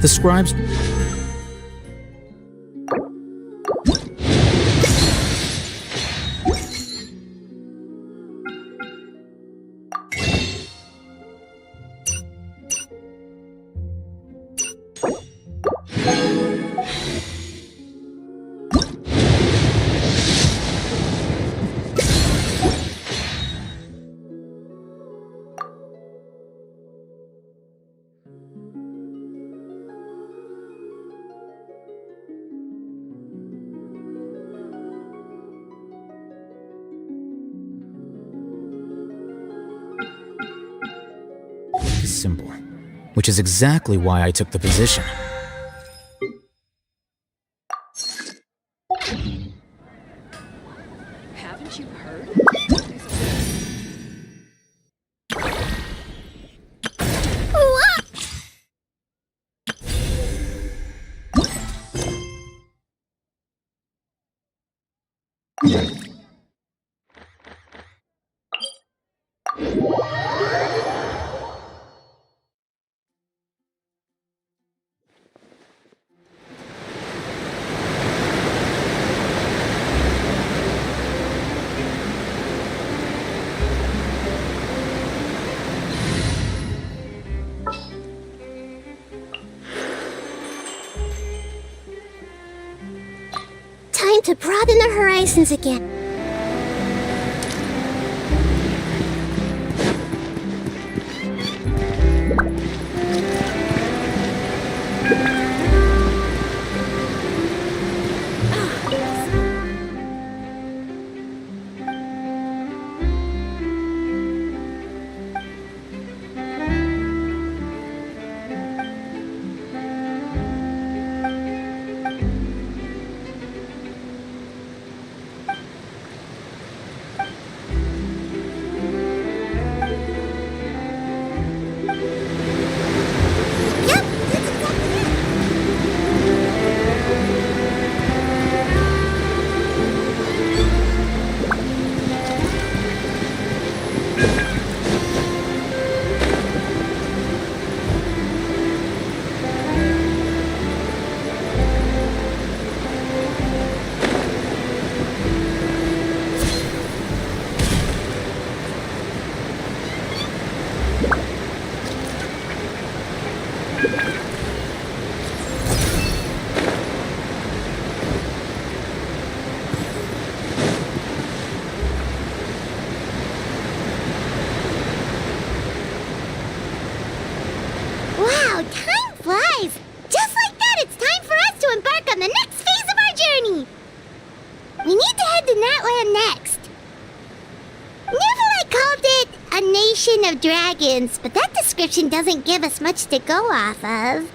The scribes... symbol, which is exactly why I took the position. Haven't you heard? Time to broaden the horizons again. Time flies! Just like that, it's time for us to embark on the next phase of our journey! We need to head to Natlan next. Neverlight called it a nation of dragons, but that description doesn't give us much to go off of.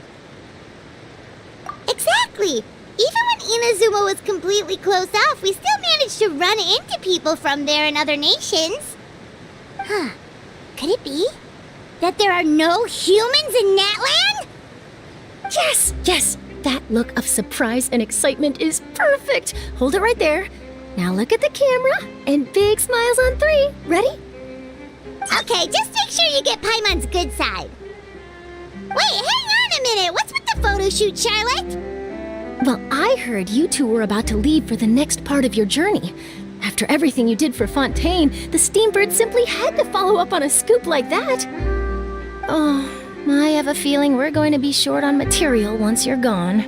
Exactly! Even when Inazuma was completely closed off, we still managed to run into people from there in other nations. Huh. Could it be that there are no humans in Natlan? Yes, yes! That look of surprise and excitement is perfect! Hold it right there. Now look at the camera, and big smiles on 3. Ready? Okay, just make sure you get Paimon's good side. Wait, hang on a minute! What's with the photo shoot, Charlotte? Well, I heard you two were about to leave for the next part of your journey. After everything you did for Fontaine, the Steambird simply had to follow up on a scoop like that. Oh, I have a feeling we're going to be short on material once you're gone.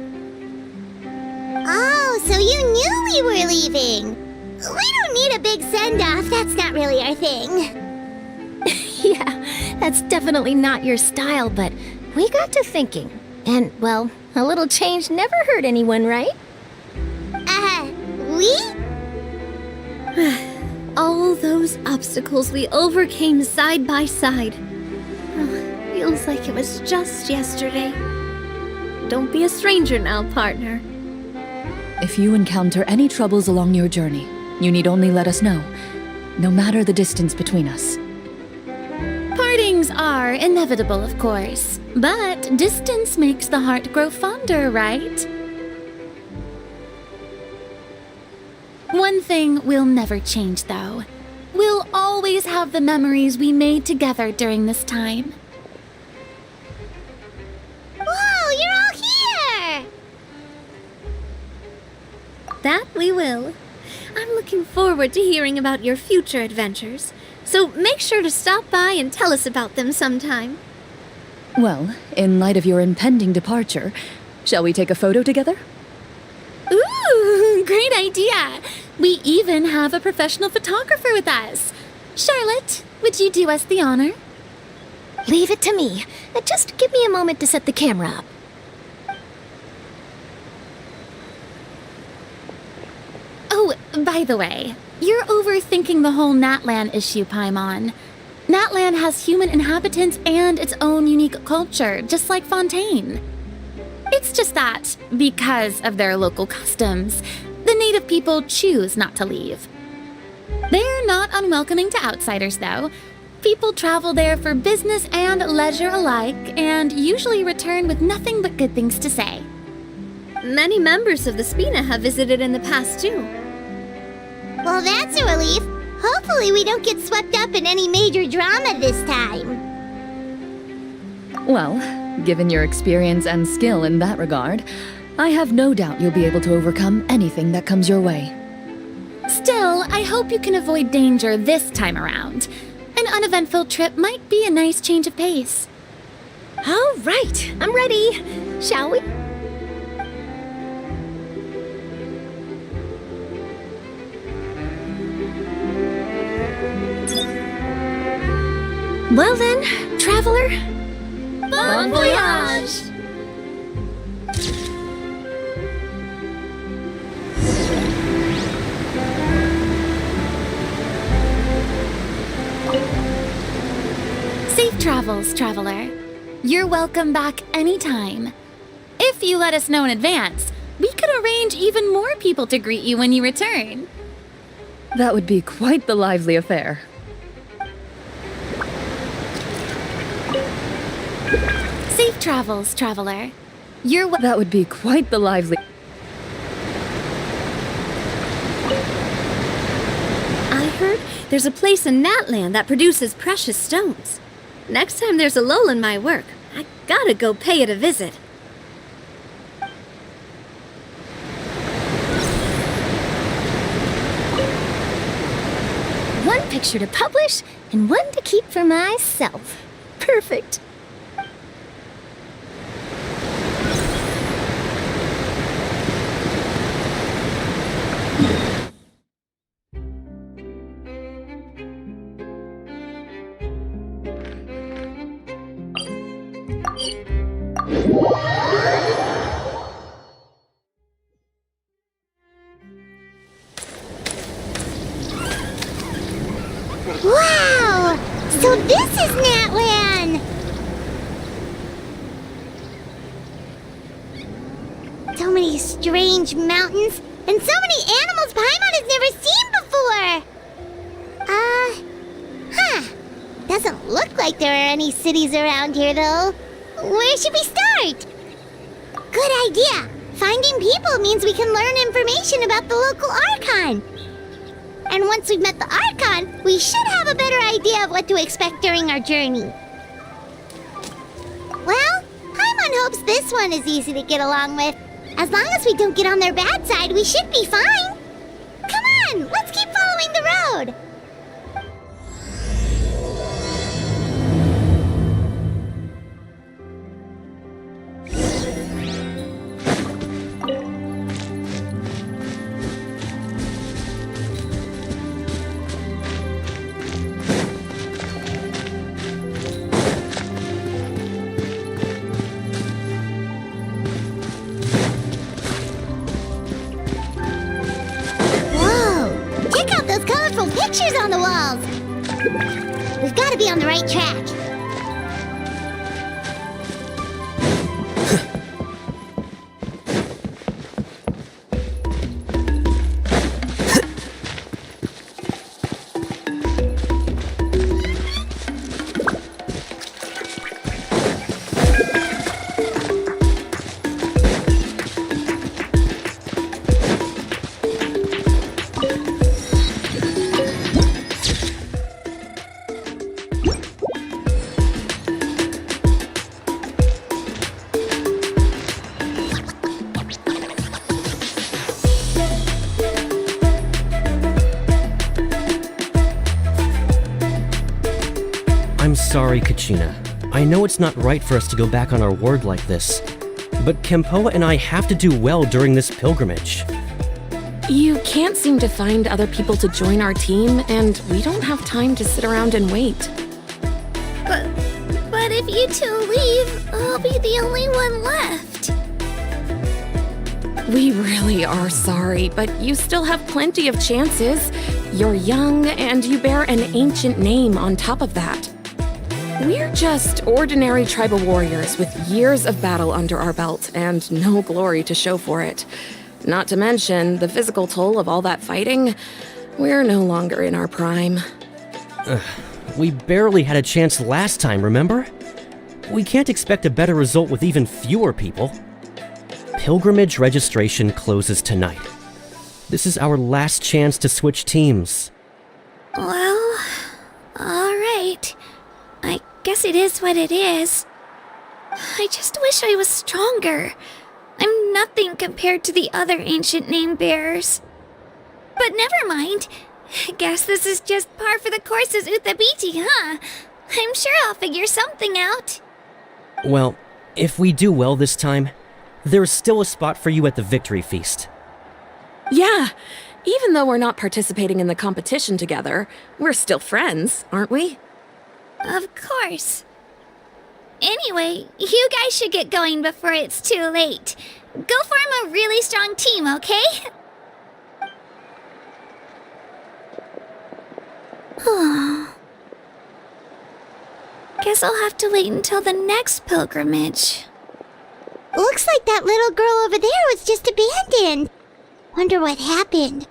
Oh, so you knew we were leaving. We don't need a big send-off. That's not really our thing. Yeah, that's definitely not your style, but we got to thinking. And, well, a little change never hurt anyone, right? We? All those obstacles we overcame side by side. Feels like it was just yesterday. Don't be a stranger now, partner. If you encounter any troubles along your journey, you need only let us know, no matter the distance between us. Partings are inevitable, of course, but distance makes the heart grow fonder, right? One thing we'll never change, though. We'll always have the memories we made together during this time. Whoa, you're all here! That we will. I'm looking forward to hearing about your future adventures, so make sure to stop by and tell us about them sometime. Well, in light of your impending departure, shall we take a photo together? Ooh, great idea! We even have a professional photographer with us. Charlotte, would you do us the honor? Leave it to me. Just give me a moment to set the camera up. Oh, by the way, you're overthinking the whole Natlan issue, Paimon. Natlan has human inhabitants and its own unique culture, just like Fontaine. It's just that, because of their local customs, the native people choose not to leave. They're not unwelcoming to outsiders, though. People travel there for business and leisure alike, and usually return with nothing but good things to say. Many members of the Spina have visited in the past, too. Well, that's a relief. Hopefully we don't get swept up in any major drama this time. Well, given your experience and skill in that regard, I have no doubt you'll be able to overcome anything that comes your way. Still, I hope you can avoid danger this time around. An uneventful trip might be a nice change of pace. All right, I'm ready. Shall we? Well then, traveler, bon voyage! Safe travels, traveler. You're welcome back anytime. If you let us know in advance, we could arrange even more people to greet you when you return. That would be quite the lively affair. Safe travels, traveler. That would be quite the lively... I heard there's a place in Natlan that produces precious stones. Next time there's a lull in my work, I gotta go pay it a visit. One picture to publish and one to keep for myself. Perfect. Wow! So this is Natlan! So many strange mountains, and so many animals Paimon has never seen before! Doesn't look like there are any cities around here, though. Where should we start? Good idea! Finding people means we can learn information about the local ARCHON. And once we've met the ARCHON, we should have a better idea of what to expect during our journey. Well, Paimon hopes this one is easy to get along with. As long as we don't get on their bad side, we should be fine. Come on, let's keep following the road. We've got to be on the right track. I'm sorry, Kachina. I know it's not right for us to go back on our word like this, but Kempoa and I have to do well during this pilgrimage. You can't seem to find other people to join our team, and we don't have time to sit around and wait. But if you two leave, I'll be the only one left. We really are sorry, but you still have plenty of chances. You're young, and you bear an ancient name on top of that. We're just ordinary tribal warriors with years of battle under our belt and no glory to show for it. Not to mention the physical toll of all that fighting. We're no longer in our prime. We barely had a chance last time, remember? We can't expect a better result with even fewer people. Pilgrimage registration closes tonight. This is our last chance to switch teams. Well, alright. I guess it is what it is. I just wish I was stronger. I'm nothing compared to the other ancient name bearers. But never mind. Guess this is just par for the course as Uthabiti, huh? I'm sure I'll figure something out. Well, if we do well this time, there's still a spot for you at the victory feast. Yeah, even though we're not participating in the competition together, we're still friends, aren't we? Of course. Anyway, you guys should get going before it's too late. Go form a really strong team, okay? Guess I'll have to wait until the next pilgrimage. Looks like that little girl over there was just abandoned. Wonder what happened.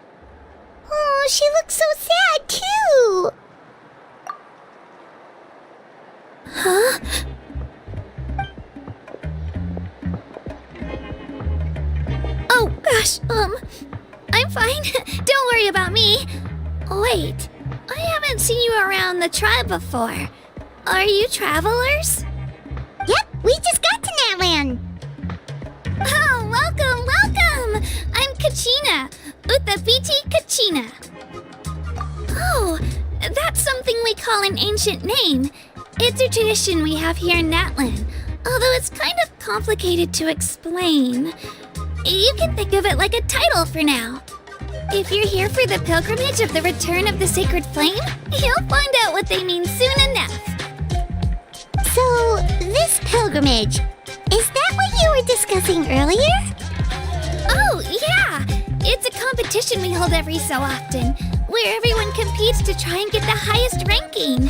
Oh, she looks so sad, too. Huh? Oh, gosh, I'm fine. Don't worry about me. Wait, I haven't seen you around the tribe before. Are you travelers? Yep, we just got to Natlan. Oh, welcome! I'm Kachina, Uthabiti Kachina. Oh, that's something we call an ancient name. It's a tradition we have here in Natlan, although it's kind of complicated to explain. You can think of it like a title for now. If you're here for the pilgrimage of the return of the sacred flame, you'll find out what they mean soon enough. So, this pilgrimage, is that what you were discussing earlier? Oh, yeah! It's a competition we hold every so often, where everyone competes to try and get the highest ranking.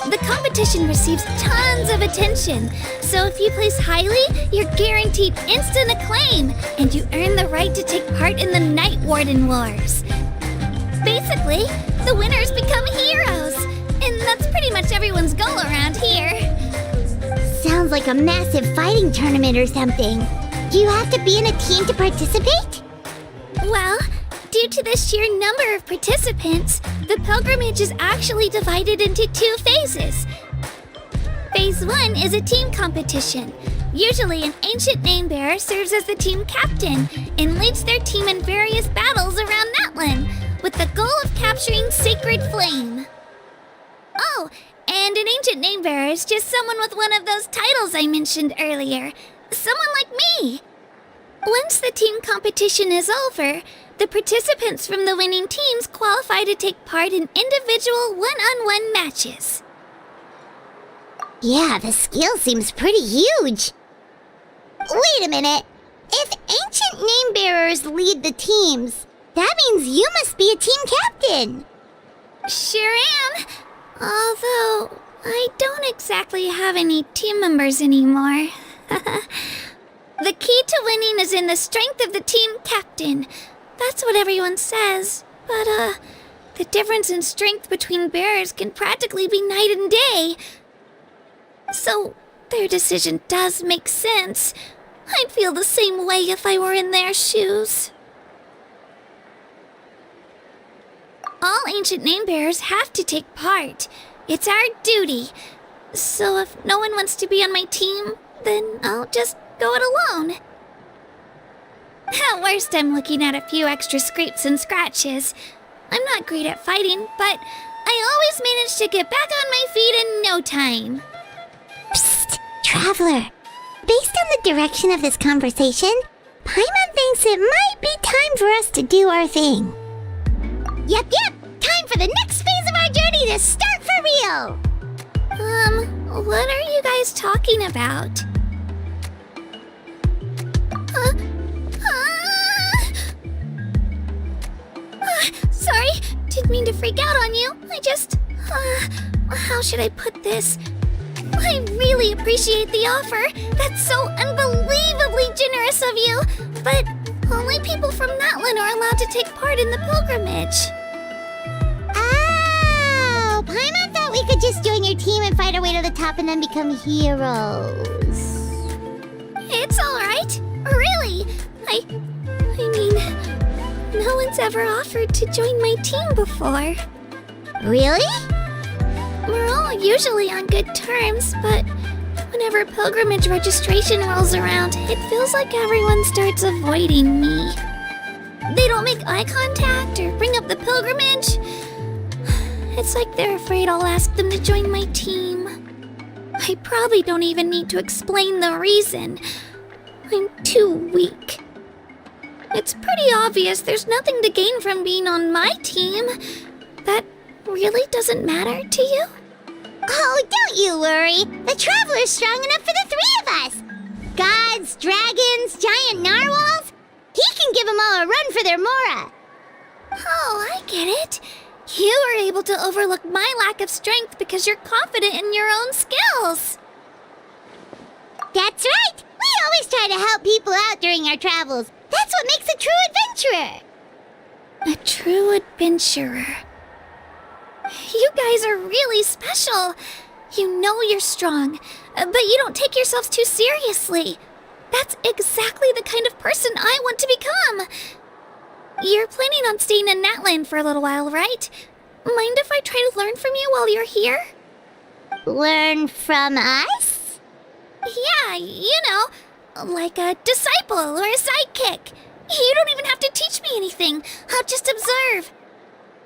The competition receives tons of attention, so if you place highly, you're guaranteed instant acclaim, and you earn the right to take part in the Night Warden Wars. Basically, the winners become heroes, and that's pretty much everyone's goal around here. Sounds like a massive fighting tournament or something. Do you have to be in a team to participate? Well, due to the sheer number of participants, the pilgrimage is actually divided into 2 phases. Phase 1 is a team competition. Usually an ancient name bearer serves as the team captain and leads their team in various battles around Natlan, with the goal of capturing Sacred Flame. Oh, and an ancient name bearer is just someone with one of those titles I mentioned earlier. Someone like me. Once the team competition is over, the participants from the winning teams qualify to take part in individual one-on-one matches. Yeah, the skill seems pretty huge. Wait a minute. If ancient name bearers lead the teams, that means you must be a team captain. Sure am. Although, I don't exactly have any team members anymore. The key to winning is in the strength of the team captain. That's what everyone says. But, the difference in strength between bearers can practically be night and day. So, their decision does make sense. I'd feel the same way if I were in their shoes. All ancient name bearers have to take part. It's our duty. So if no one wants to be on my team, then I'll just go it alone. At worst, I'm looking at a few extra scrapes and scratches. I'm not great at fighting, but I always manage to get back on my feet in no time. Psst, Traveler. Based on the direction of this conversation, Paimon thinks it might be time for us to do our thing. Yep, time for the next phase of our journey to start for real! What are you guys talking about? Sorry, didn't mean to freak out on you. I just, how should I put this? I really appreciate the offer. That's so unbelievably generous of you. But only people from Natlan are allowed to take part in the pilgrimage. Oh, Paimon thought we could just join your team and fight our way to the top and then become heroes. It's alright. Really. I mean, no one's ever offered to join my team before. Really? We're all usually on good terms, but whenever pilgrimage registration rolls around, it feels like everyone starts avoiding me. They don't make eye contact or bring up the pilgrimage. It's like they're afraid I'll ask them to join my team. I probably don't even need to explain the reason. I'm too weak. It's pretty obvious there's nothing to gain from being on my team. That really doesn't matter to you? Oh, don't you worry. The Traveler's strong enough for the three of us. Gods, dragons, giant narwhals. He can give them all a run for their Mora. Oh, I get it. You were able to overlook my lack of strength because you're confident in your own skills. That's right. We always try to help people out during our travels. That's what makes a true adventurer. A true adventurer. You guys are really special. You know you're strong, but you don't take yourselves too seriously. That's exactly the kind of person I want to become. You're planning on staying in Natlan for a little while, right? Mind if I try to learn from you while you're here? Learn from us? Yeah, you know, like a disciple or a sidekick. You don't even have to teach me anything. I'll just observe.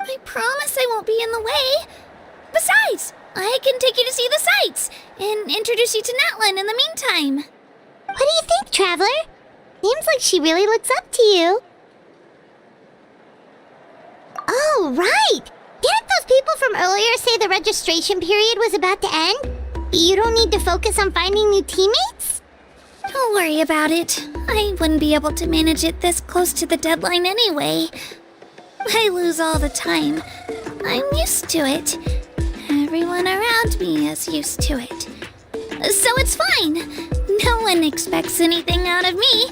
I promise I won't be in the way. Besides, I can take you to see the sights and introduce you to Natlan in the meantime. What do you think, Traveler? Seems like she really looks up to you. Oh, right! Didn't those people from earlier say the registration period was about to end? You don't need to focus on finding new teammates? Don't worry about it. I wouldn't be able to manage it this close to the deadline anyway. I lose all the time. I'm used to it. Everyone around me is used to it. So it's fine. No one expects anything out of me.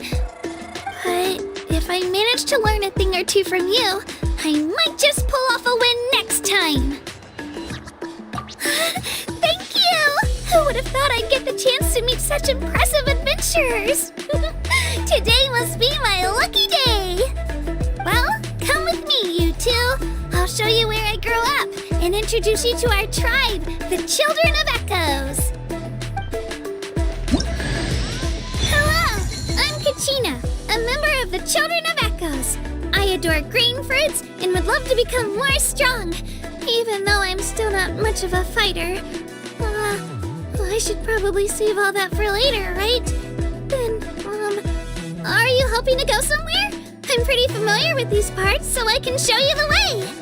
But if I manage to learn a thing or two from you, I might just pull off a win next time. Thank you! Who would have thought I'd get the chance to meet such impressive adventurers? Today must be my lucky day. Well, come with me, you two. I'll show you where I grew up and introduce you to our tribe, the Children of Echoes. Hello, I'm Kachina, a member of the Children of Echoes. I adore green fruits and would love to become more strong, even though I'm still not much of a fighter. I should probably save all that for later, right? Then, are you hoping to go somewhere? I'm pretty familiar with these parts, so I can show you the way.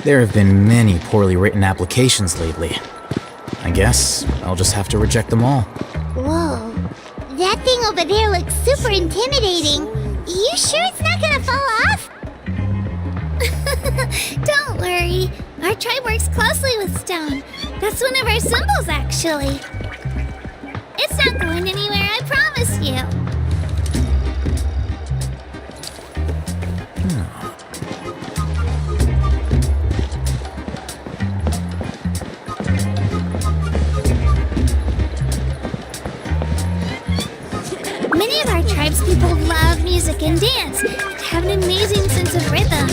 There have been many poorly written applications lately. I guess I'll just have to reject them all. Whoa. That thing over there looks super intimidating. You sure it's not gonna fall off? Don't worry. Our tribe works closely with stone. That's one of our symbols, actually. It's not going anywhere, I promise you. Many of our tribespeople love music and dance and have an amazing sense of rhythm.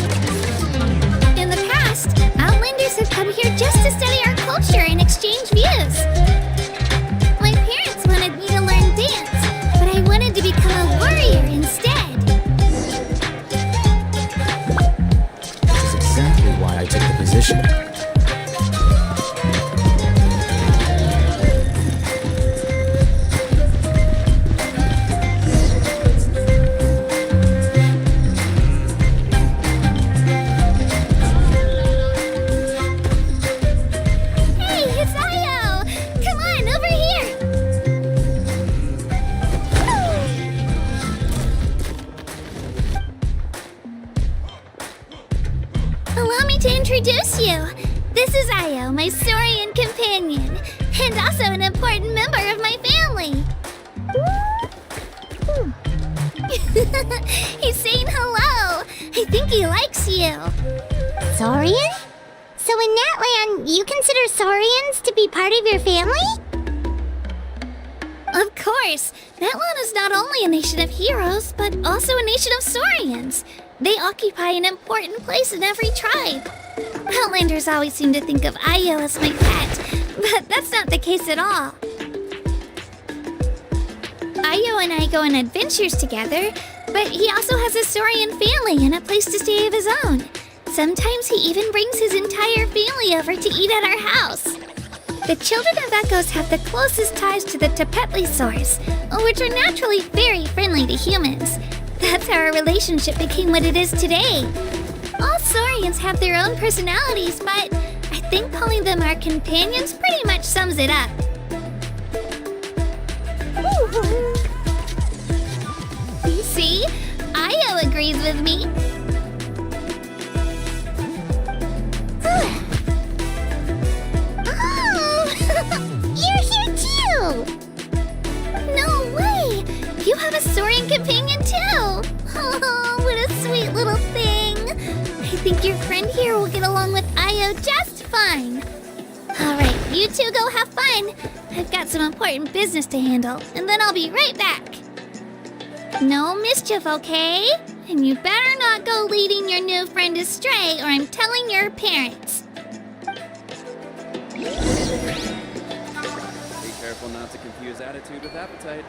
In the past, Outlanders have come here just to study our culture and exchange views. My parents wanted me to learn dance, but I wanted to become a warrior instead. That's exactly why I took the position. Allow me to introduce you. This is Io, my Saurian companion, and also an important member of my family. He's saying hello. I think he likes you. Saurian? So in Natlan, you consider Saurians to be part of your family? Of course. Natlan is not only a nation of heroes, but also a nation of Saurians. They occupy an important place in every tribe. Outlanders always seem to think of Io as my pet, but that's not the case at all. Io and I go on adventures together, but he also has a Saurian family and a place to stay of his own. Sometimes he even brings his entire family over to eat at our house. The children of Echoes have the closest ties to the Tepetlisaurs, which are naturally very friendly to humans. That's how our relationship became what it is today. All Saurians have their own personalities, but I think calling them our companions pretty much sums it up. See? Io agrees with me. Oh! You're here too! No way! You have a Saurian companion too! Oh, what a sweet little thing! I think your friend here will get along with Io just fine. Alright, you two go have fun. I've got some important business to handle, and then I'll be right back. No mischief, okay? And you better not go leading your new friend astray, or I'm telling your parents. Be careful not to confuse attitude with appetite.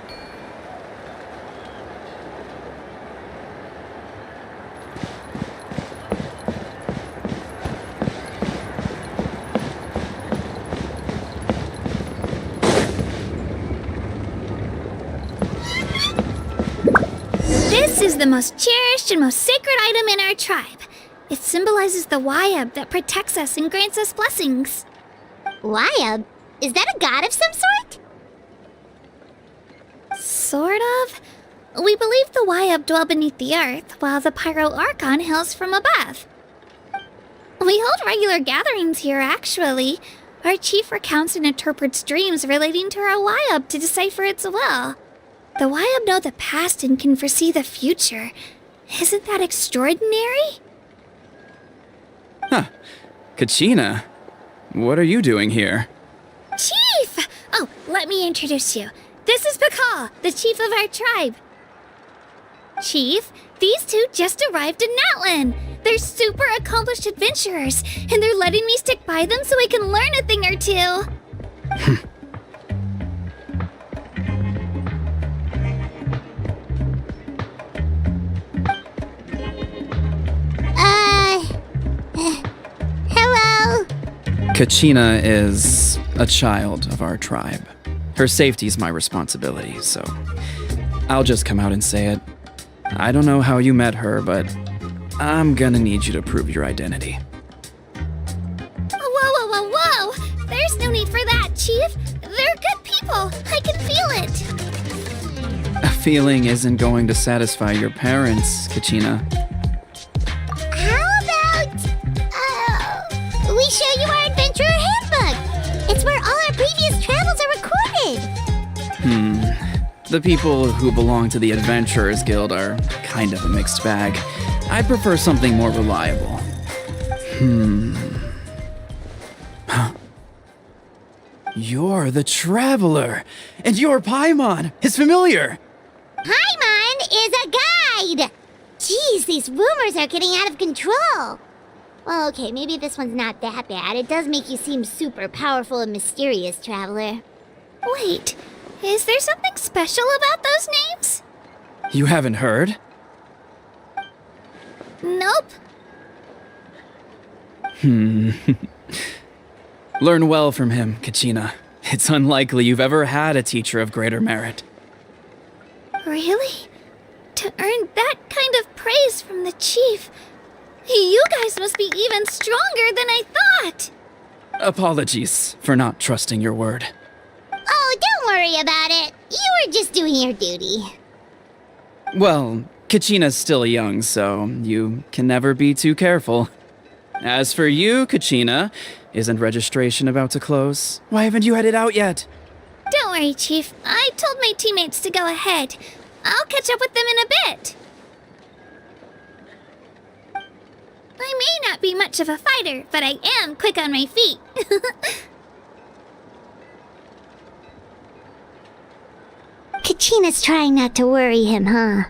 This is the most cherished and most sacred item in our tribe. It symbolizes the Wayab that protects us and grants us blessings. Wayab? Is that a god of some sort? Sort of. We believe the Wayab dwell beneath the earth, while the ARCHON hails from above. We hold regular gatherings here, actually. Our chief recounts and interprets dreams relating to our Wayab to decipher its will. The Wayab know the past and can foresee the future. Isn't that extraordinary? Huh. Kachina, what are you doing here? Chief! Oh, let me introduce you. This is Pakal, the chief of our tribe. Chief, these two just arrived in Natlan. They're super accomplished adventurers, and they're letting me stick by them so I can learn a thing or two. Hello? Kachina is a child of our tribe. Her safety's my responsibility, so I'll just come out and say it. I don't know how you met her, but I'm gonna need you to prove your identity. Whoa, whoa, whoa, whoa! There's no need for that, Chief. They're good people. I can feel it. A feeling isn't going to satisfy your parents, Kachina. How about, we show you our adventurer handbook? It's where all our previous travels are recorded. The people who belong to the Adventurers Guild are kind of a mixed bag. I prefer something more reliable. You're the Traveler, and you're Paimon, his familiar. Paimon is a guide! Jeez, these rumors are getting out of control. Well, okay, maybe this one's not that bad. It does make you seem super powerful and mysterious, Traveler. Wait, is there something special about those names? You haven't heard? Nope. Learn well from him, Kachina. It's unlikely you've ever had a teacher of greater merit. Really? To earn that kind of praise from the Chief, you guys must be even stronger than I thought! Apologies for not trusting your word. Oh, don't worry about it. You were just doing your duty. Well, Kachina's still young, so you can never be too careful. As for you, Kachina, isn't registration about to close? Why haven't you headed out yet? Don't worry, Chief. I told my teammates to go ahead. I'll catch up with them in a bit. I may not be much of a fighter, but I am quick on my feet. Kachina's trying not to worry him, huh?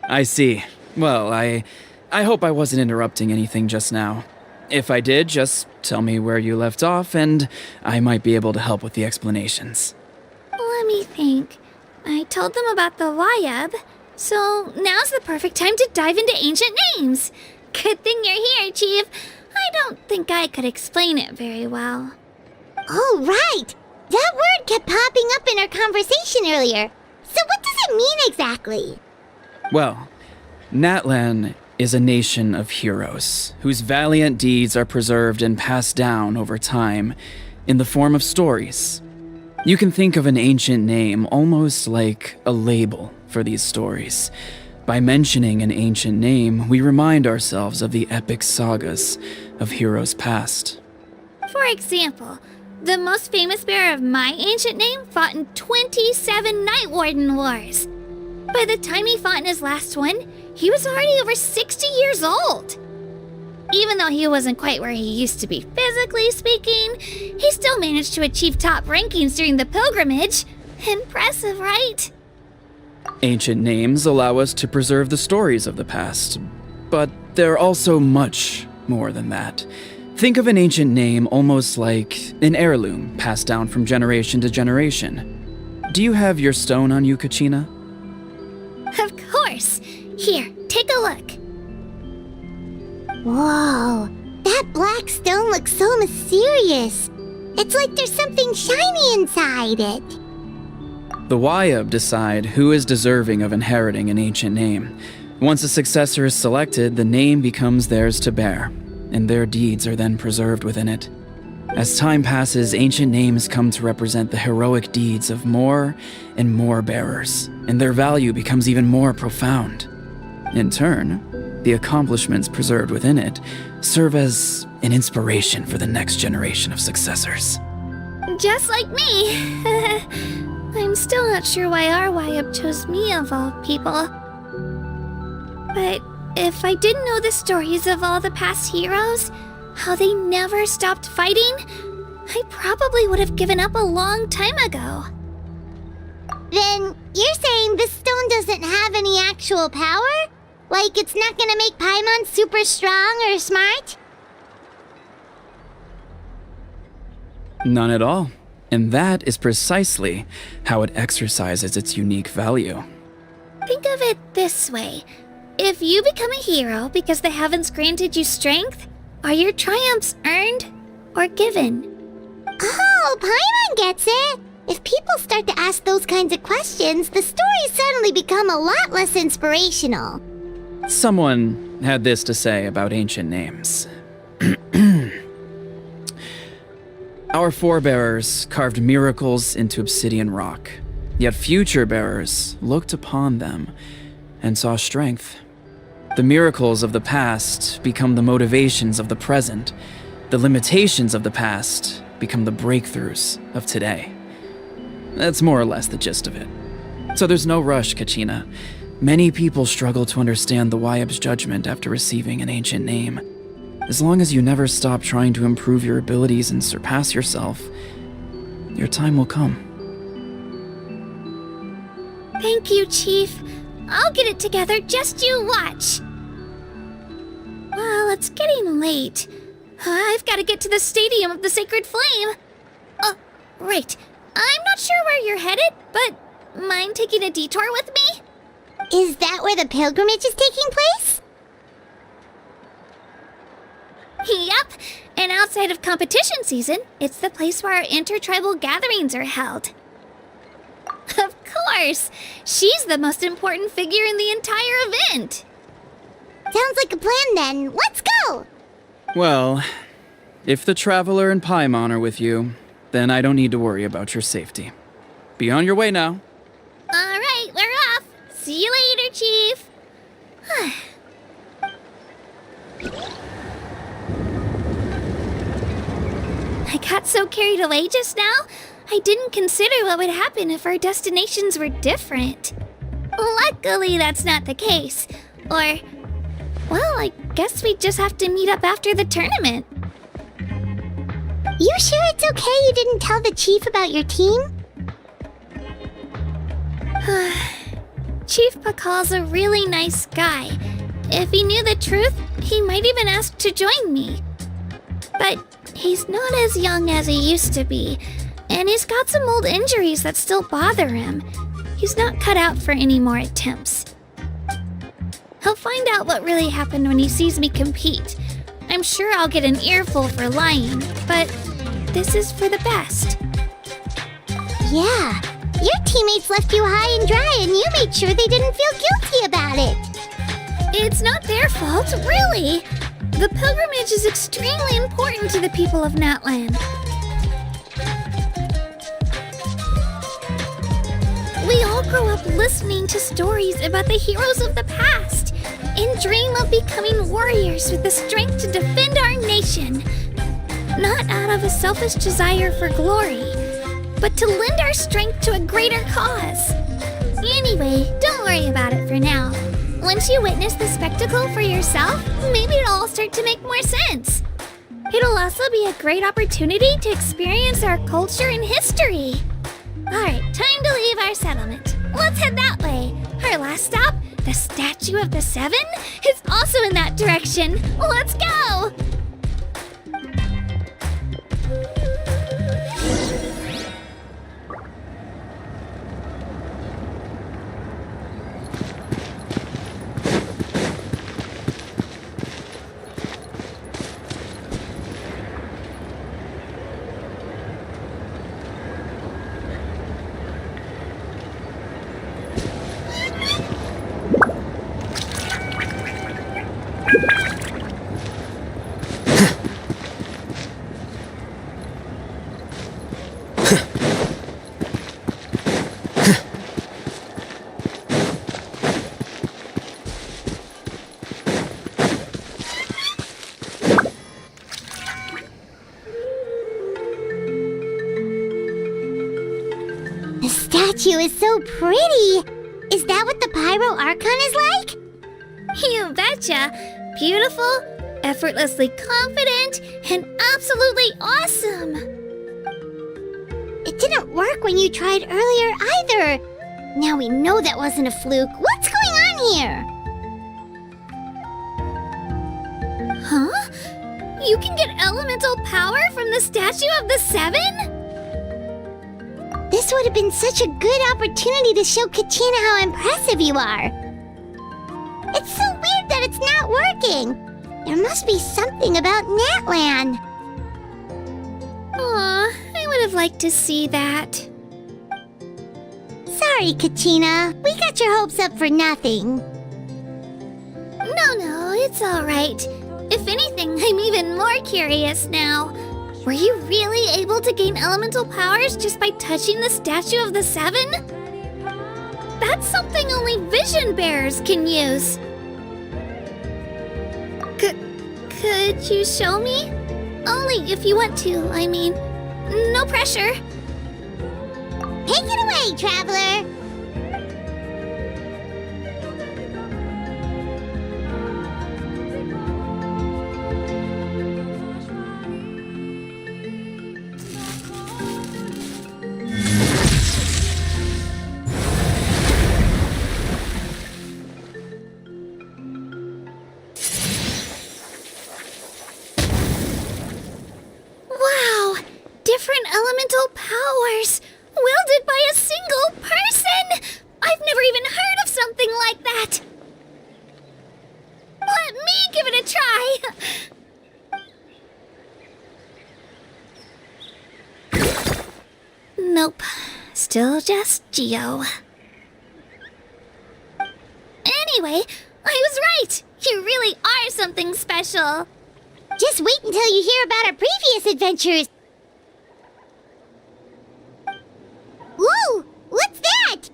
I see. Well, I hope I wasn't interrupting anything just now. If I did, just tell me where you left off, and I might be able to help with the explanations. Let me think. I told them about the Wayab, so now's the perfect time to dive into ancient names. Good thing you're here, Chief. I don't think I could explain it very well. Oh, right! That word kept popping up in our conversation earlier. So what does it mean exactly? Well, Natlan is a nation of heroes whose valiant deeds are preserved and passed down over time in the form of stories. You can think of an ancient name almost like a label for these stories. By mentioning an ancient name, we remind ourselves of the epic sagas of heroes past. For example, the most famous bearer of my ancient name fought in 27 Night Warden Wars. By the time he fought in his last one, he was already over 60 years old. Even though he wasn't quite where he used to be physically speaking, he still managed to achieve top rankings during the pilgrimage. Impressive, right? Ancient names allow us to preserve the stories of the past, but they're also much more than that. Think of an ancient name almost like an heirloom passed down from generation to generation. Do you have your stone on you, Kachina? Of course. Here, take a look. Whoa, that black stone looks so mysterious. It's like there's something shiny inside it. The Wayab decide who is deserving of inheriting an ancient name. Once a successor is selected, the name becomes theirs to bear, and their deeds are then preserved within it. As time passes, ancient names come to represent the heroic deeds of more and more bearers, and their value becomes even more profound. In turn, the accomplishments preserved within it serve as an inspiration for the next generation of successors. Just like me. I'm still not sure why our Wayab chose me of all people. But if I didn't know the stories of all the past heroes, how they never stopped fighting, I probably would have given up a long time ago. Then you're saying this stone doesn't have any actual power? Like it's not gonna make Paimon super strong or smart? None at all. And that is precisely how it exercises its unique value. Think of it this way. If you become a hero because the heavens granted you strength, are your triumphs earned or given? Oh, Paimon gets it! If people start to ask those kinds of questions, the stories suddenly become a lot less inspirational. Someone had this to say about ancient names. Our forebears carved miracles into obsidian rock, yet future bearers looked upon them and saw strength. The miracles of the past become the motivations of the present. The limitations of the past become the breakthroughs of today. That's more or less the gist of it. So there's no rush, Kachina. Many people struggle to understand the Wyab's judgment after receiving an ancient name. As long as you never stop trying to improve your abilities and surpass yourself, your time will come. Thank you, Chief. I'll get it together, just you watch. Well, it's getting late. I've got to get to the Stadium of the Sacred Flame. Oh, right. I'm not sure where you're headed, but mind taking a detour with me? Is that where the pilgrimage is taking place? Yep, and outside of competition season, it's the place where our intertribal gatherings are held. Of course! She's the most important figure in the entire event! Sounds like a plan then. Let's go! Well, if the Traveler and Paimon are with you, then I don't need to worry about your safety. Be on your way now. Alright, we're off! See you later, Chief! I got so carried away just now, I didn't consider what would happen if our destinations were different. Luckily, that's not the case. Or, well, I guess we just have to meet up after the tournament. You sure it's okay you didn't tell the chief about your team? Chief Pakal's a really nice guy. If he knew the truth, he might even ask to join me. But he's not as young as he used to be, and he's got some old injuries that still bother him. He's not cut out for any more attempts. He'll find out what really happened when he sees me compete. I'm sure I'll get an earful for lying, but this is for the best. Yeah, your teammates left you high and dry and you made sure they didn't feel guilty about it. It's not their fault, really. The pilgrimage is extremely important to the people of Natlan. We all grow up listening to stories about the heroes of the past and dream of becoming warriors with the strength to defend our nation. Not out of a selfish desire for glory, but to lend our strength to a greater cause. Anyway, don't worry about it for now. Once you witness the spectacle for yourself, maybe it'll all start to make more sense. It'll also be a great opportunity to experience our culture and history. Alright, time to leave our settlement. Let's head that way. Our last stop, the Statue of the Seven, is also in that direction. Let's go! The statue is so pretty. Is that what the Pyro Archon is like? You betcha! Beautiful, effortlessly confident, and absolutely awesome! It didn't work when you tried earlier either. Now we know that wasn't a fluke. What's going on here? Huh? You can get elemental power from the Statue of the Seven? This would have been such a good opportunity to show Kachina how impressive you are. It's so weird that it's not working. There must be something about Natlan. Aw, I would have liked to see that. Sorry, Kachina. We got your hopes up for nothing. No, it's alright. If anything, I'm even more curious now. Were you really able to gain elemental powers just by touching the Statue of the Seven? That's something only vision bearers can use. Could you show me? Only if you want to, I mean. No pressure. Take it away, Traveler! Wow! Different elemental powers! Wielded by a single person! I've never even heard of something like that! Let me give it a try! Nope. Still just Geo. Anyway, I was right! You really are something special! Just wait until you hear about our previous adventures. Whoa! What's that?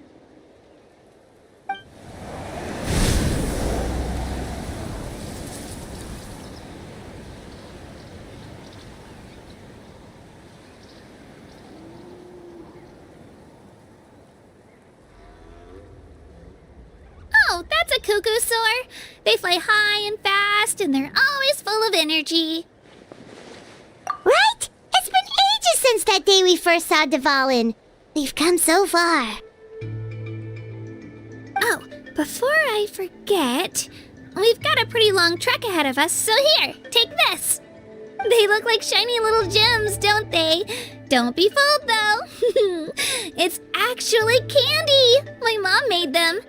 Oh, that's a cuckoo soar. They fly high and fast, and they're always full of energy. Right? It's been ages since that day we first saw Dvalin. We've come so far. Oh, before I forget, we've got a pretty long trek ahead of us, so here, take this. They look like shiny little gems, don't they? Don't be fooled, though. It's actually candy. My mom made them.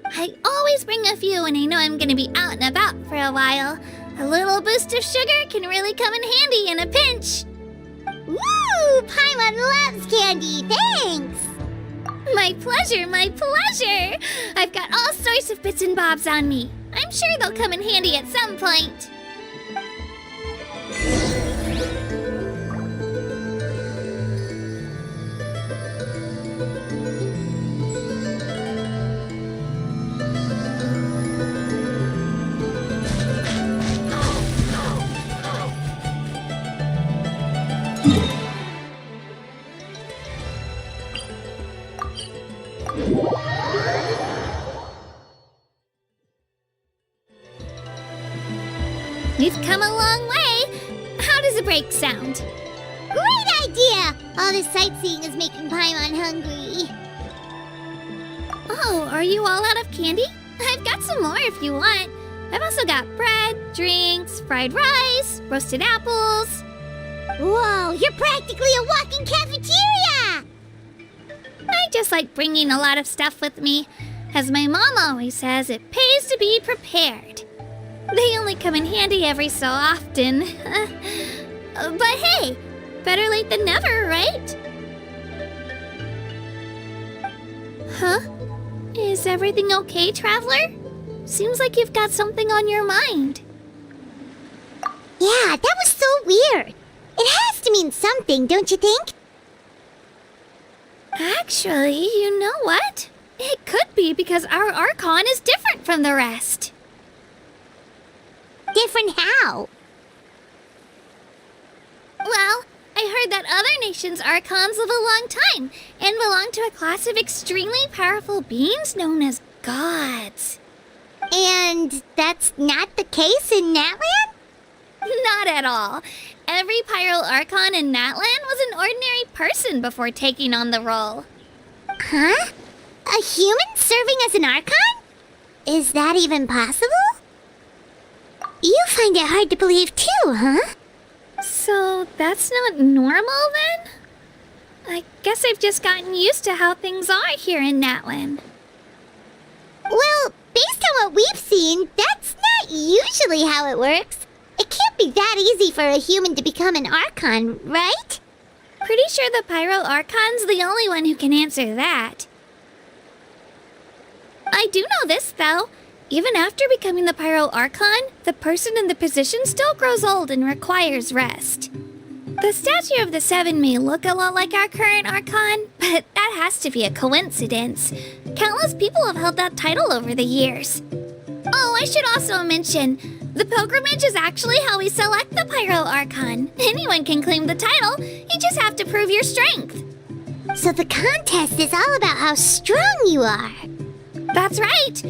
I always bring a few when I know I'm gonna be out and about for a while. A little boost of sugar can really come in handy in a pinch. Woo! Paimon loves candy, thanks! My pleasure, my pleasure! I've got all sorts of bits and bobs on me. I'm sure they'll come in handy at some point. We've come a long way. How does a break sound? Great idea! All this sightseeing is making Paimon hungry. Oh, are you all out of candy? I've got some more if you want. I've also got bread, drinks, fried rice, roasted apples. Whoa, you're practically a walking cafeteria! I just like bringing a lot of stuff with me. As my mom always says, it pays to be prepared. They only come in handy every so often. But hey, better late than never, right? Huh? Is everything okay, Traveler? Seems like you've got something on your mind. Yeah, that was so weird. It has to mean something, don't you think? Actually, you know what? It could be because our ARCHON is different from the rest. Different how? Well, I heard that other nations' Archons live a long time and belong to a class of extremely powerful beings known as gods. And that's not the case in Natlan? Not at all. Every Pyro Archon in Natlan was an ordinary person before taking on the role. Huh? A human serving as an Archon? Is that even possible? You find it hard to believe too, huh? So that's not normal then? I guess I've just gotten used to how things are here in Natlan. Well, based on what we've seen, that's not usually how it works. It can't be that easy for a human to become an Archon, right? Pretty sure the Pyro Archon's the only one who can answer that. I do know this, though. Even after becoming the Pyro Archon, the person in the position still grows old and requires rest. The statue of the Seven may look a lot like our current Archon, but that has to be a coincidence. Countless people have held that title over the years. Oh, I should also mention, the pilgrimage is actually how we select the Pyro Archon. Anyone can claim the title, you just have to prove your strength. So the contest is all about how strong you are. That's right.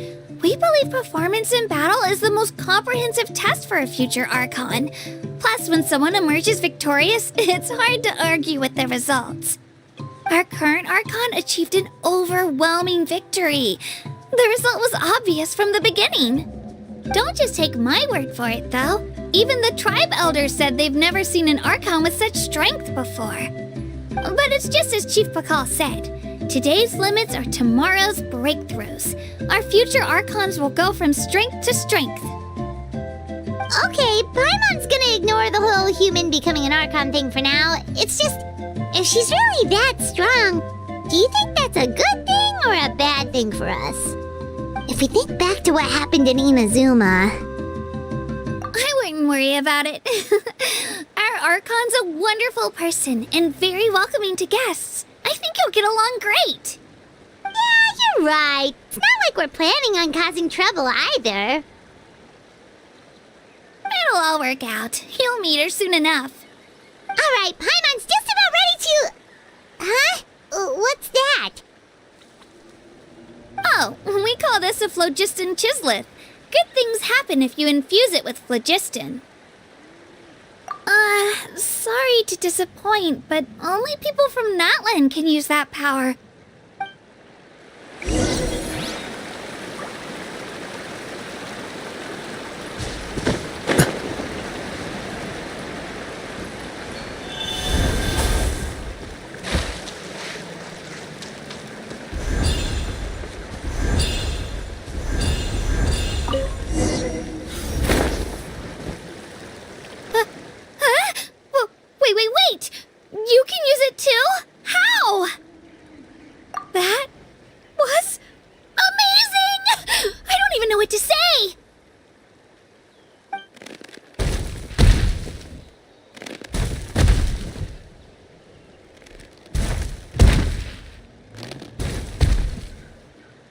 We believe performance in battle is the most comprehensive test for a future Archon. Plus, when someone emerges victorious, it's hard to argue with the results. Our current Archon achieved an overwhelming victory. The result was obvious from the beginning. Don't just take my word for it, though. Even the tribe elders said they've never seen an Archon with such strength before. But it's just as Chief Pakal said. Today's limits are tomorrow's breakthroughs. Our future Archons will go from strength to strength. Okay, Paimon's gonna ignore the whole human becoming an Archon thing for now. It's just, if she's really that strong, do you think that's a good thing or a bad thing for us? If we think back to what happened in Inazuma... I wouldn't worry about it. Our Archon's a wonderful person and very welcoming to guests. I think you'll get along great. Yeah, you're right. It's not like we're planning on causing trouble either. It'll all work out. You'll meet her soon enough. Alright, Paimon's just about ready to... Huh? What's that? Oh, we call this a phlogiston chisleth. Good things happen if you infuse it with phlogiston. Sorry to disappoint, but only people from Natlan can use that power. Wait! You can use it too? How? That was amazing! I don't even know what to say!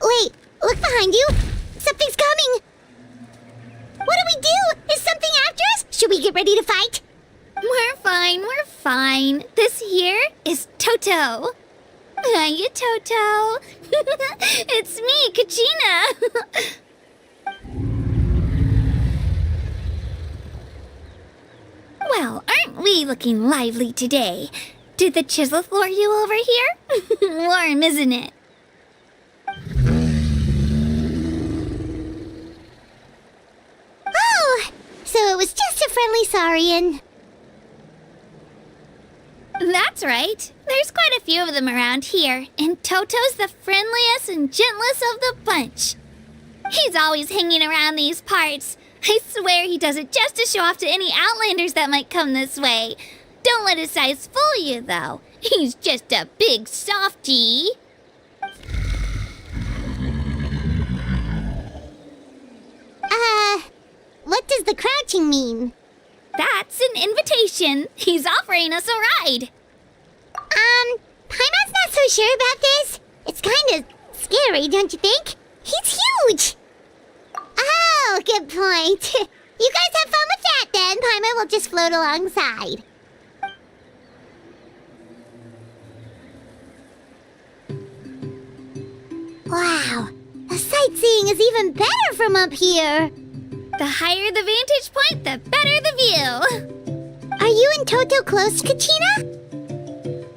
Wait, look behind you! Something's coming! What do we do? Is something after us? Should we get ready to fight? We're fine. This here is Toto. Hiya, Toto. It's me, Kachina. Well, aren't we looking lively today? Did the chisleth lure you over here? Warm, isn't it? Oh, so it was just a friendly Saurian. That's right. There's quite a few of them around here, and Toto's the friendliest and gentlest of the bunch. He's always hanging around these parts. I swear he does it just to show off to any outlanders that might come this way. Don't let his size fool you, though. He's just a big softie. What does the crouching mean? That's an invitation. He's offering us a ride. Paimon's not so sure about this. It's kinda scary, don't you think? He's huge! Oh, good point. You guys have fun with that then. Paimon will just float alongside. Wow, the sightseeing is even better from up here. The higher the vantage point, the better the view. Are you and Toto close, Kachina?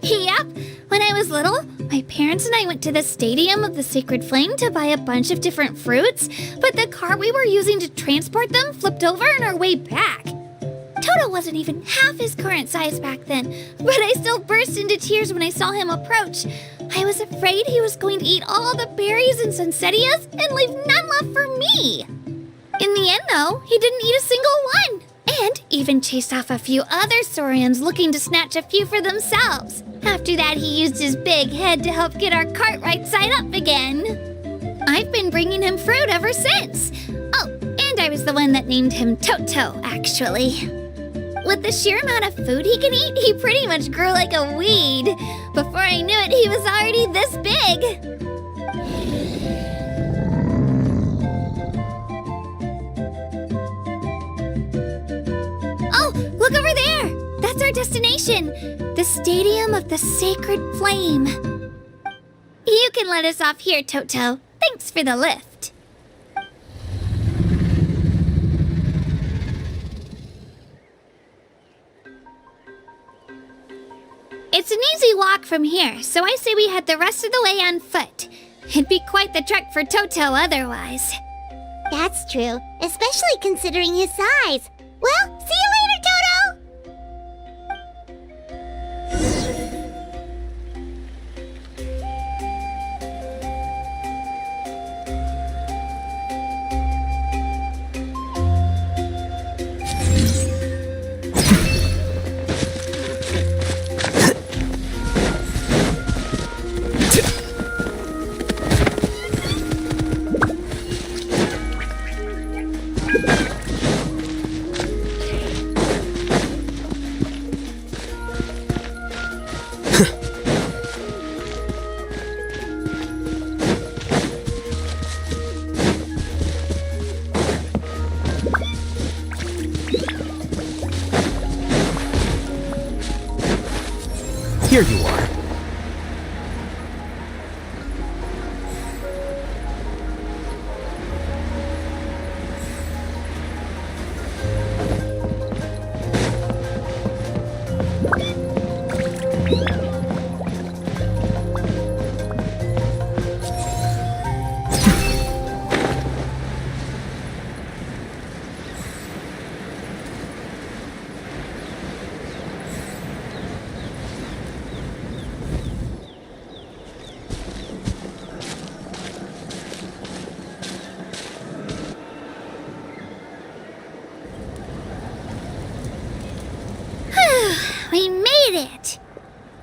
Yep. When I was little, my parents and I went to the Stadium of the Sacred Flame to buy a bunch of different fruits, but the car we were using to transport them flipped over on our way back. Toto wasn't even half his current size back then, but I still burst into tears when I saw him approach. I was afraid he was going to eat all the berries and sunsettias and leave none left for me. In the end, though, he didn't eat a single one, and even chased off a few other Saurians looking to snatch a few for themselves. After that, he used his big head to help get our cart right side up again. I've been bringing him fruit ever since. Oh, and I was the one that named him Toto, actually. With the sheer amount of food he can eat, he pretty much grew like a weed. Before I knew it, he was already this big. Oh, look over there! That's our destination! The Stadium of the Sacred Flame. You can let us off here, Toto. Thanks for the lift. It's an easy walk from here, so I say we head the rest of the way on foot. It'd be quite the trek for Toto otherwise. That's true, especially considering his size. Well, see you later, Toto! Here you are. We made it!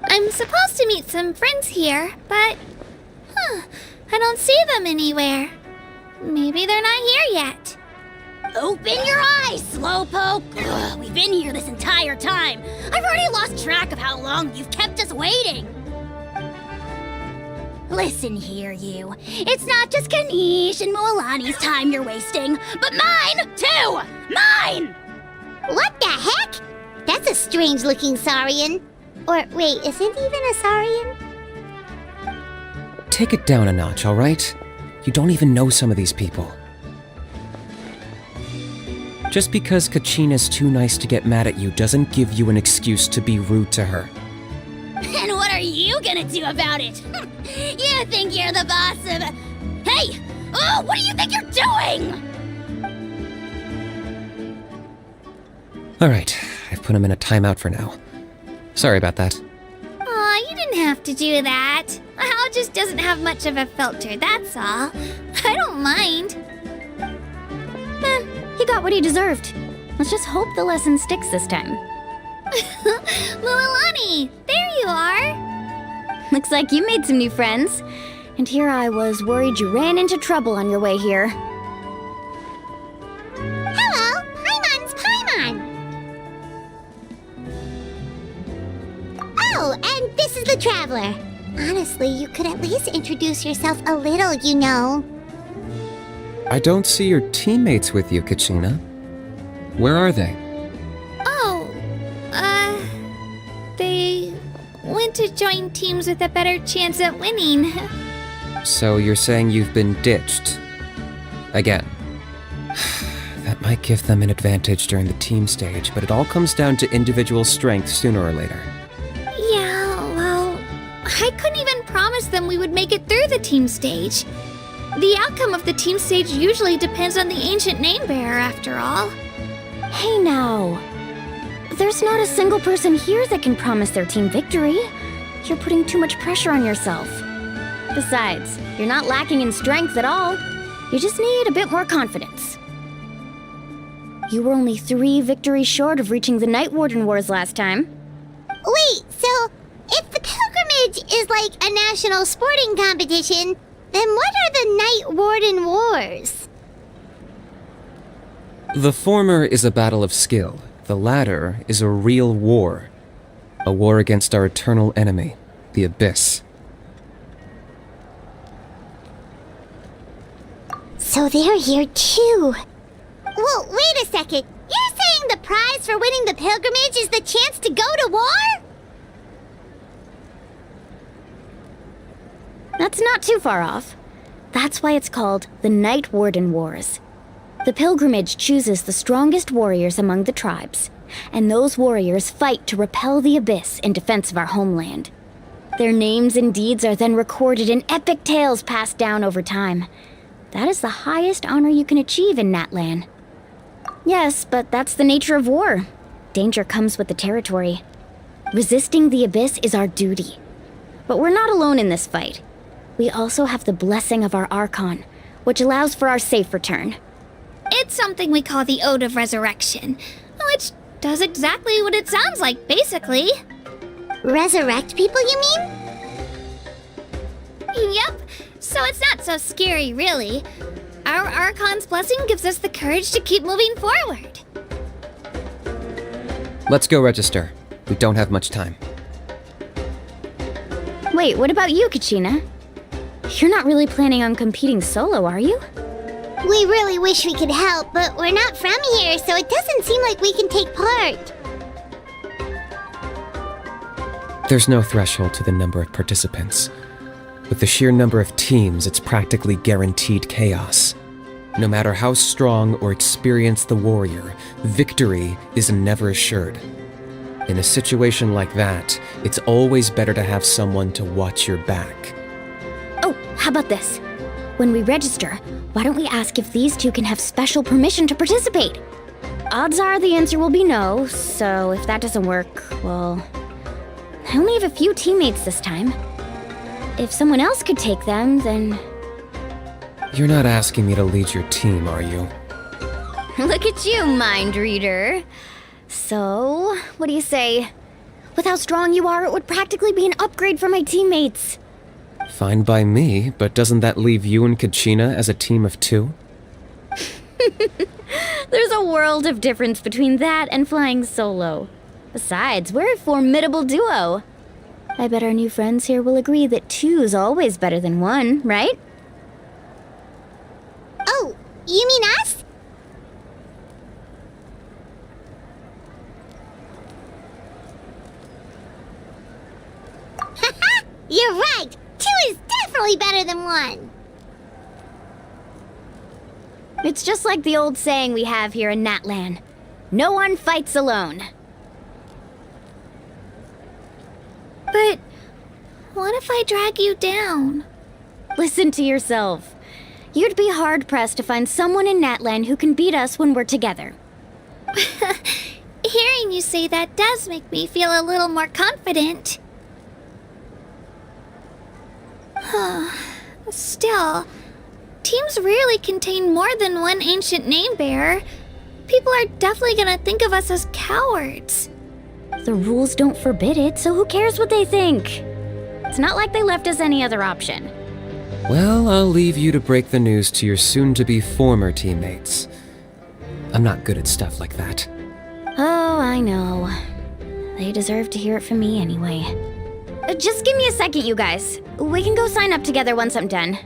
I'm supposed to meet some friends here, but... I don't see them anywhere. Maybe they're not here yet. Open your eyes, Slowpoke! Ugh, we've been here this entire time. I've already lost track of how long you've kept us waiting. Listen here, you. It's not just Kanish and Moalani's time you're wasting, but mine, too! Mine! What the heck? That's a strange-looking Saurian. Or, wait, is it even a Saurian? Take it down a notch, alright? You don't even know some of these people. Just because Kachina's too nice to get mad at you doesn't give you an excuse to be rude to her. And what are you gonna do about it? You think you're the boss of... Hey! Oh, what do you think you're doing? Alright, I've put him in a timeout for now. Sorry about that. Aw, you didn't have to do that. Hal just doesn't have much of a filter, that's all. I don't mind. He got what he deserved. Let's just hope the lesson sticks this time. Mualani, there you are. Looks like you made some new friends. And here I was worried you ran into trouble on your way here. Hello, Paimon's Paimon. Oh, and this is the Traveler. Honestly, you could at least introduce yourself a little, you know. I don't see your teammates with you, Kachina. Where are they? Oh, they went to join teams with a better chance at winning. So you're saying you've been ditched? Again. That might give them an advantage during the team stage, but it all comes down to individual strength sooner or later. Yeah, well, I couldn't even promise them we would make it through the team stage. The outcome of the team stage usually depends on the ancient name bearer, after all. Hey now. There's not a single person here that can promise their team victory. You're putting too much pressure on yourself. Besides, you're not lacking in strength at all. You just need a bit more confidence. You were only 3 victories short of reaching the Night Warden Wars last time. Wait, so if the pilgrimage is like a national sporting competition, Then what are the Night Warden Wars? The former is a battle of skill. The latter is a real war. A war against our eternal enemy, the Abyss. So they're here too. Well, wait a second. You're saying the prize for winning the pilgrimage is the chance to go to war? That's not too far off. That's why it's called the Night Warden Wars. The pilgrimage chooses the strongest warriors among the tribes, and those warriors fight to repel the Abyss in defense of our homeland. Their names and deeds are then recorded in epic tales passed down over time. That is the highest honor you can achieve in Natlan. Yes, but that's the nature of war. Danger comes with the territory. Resisting the Abyss is our duty. But we're not alone in this fight. We also have the blessing of our ARCHON, which allows for our safe return. It's something we call the Ode of Resurrection, which does exactly what it sounds like, basically. Resurrect people, you mean? Yep, so it's not so scary, really. Our Archon's blessing gives us the courage to keep moving forward. Let's go register. We don't have much time. Wait, what about you, Kachina? You're not really planning on competing solo, are you? We really wish we could help, but we're not from here, so it doesn't seem like we can take part. There's no threshold to the number of participants. With the sheer number of teams, it's practically guaranteed chaos. No matter how strong or experienced the warrior, victory is never assured. In a situation like that, it's always better to have someone to watch your back. Oh, how about this? When we register, why don't we ask if these two can have special permission to participate? Odds are the answer will be no, so if that doesn't work, well, I only have a few teammates this time. If someone else could take them, then... You're not asking me to lead your team, are you? Look at you, mind reader. So, what do you say? With how strong you are, it would practically be an upgrade for my teammates. Fine by me, but doesn't that leave you and Kachina as a team of two? There's a world of difference between that and flying solo. Besides, we're a formidable duo. I bet our new friends here will agree that two's always better than one, right? Oh, you mean us? Haha! You're right! Two is definitely better than one! It's just like the old saying we have here in Natlan. No one fights alone. But what if I drag you down? Listen to yourself. You'd be hard-pressed to find someone in Natlan who can beat us when we're together. Hearing you say that does make me feel a little more confident. Still, teams rarely contain more than one ancient name bearer. People are definitely gonna think of us as cowards. The rules don't forbid it, so who cares what they think? It's not like they left us any other option. Well, I'll leave you to break the news to your soon-to-be former teammates. I'm not good at stuff like that. Oh, I know. They deserve to hear it from me anyway. Just give me a second, you guys. We can go sign up together once I'm done.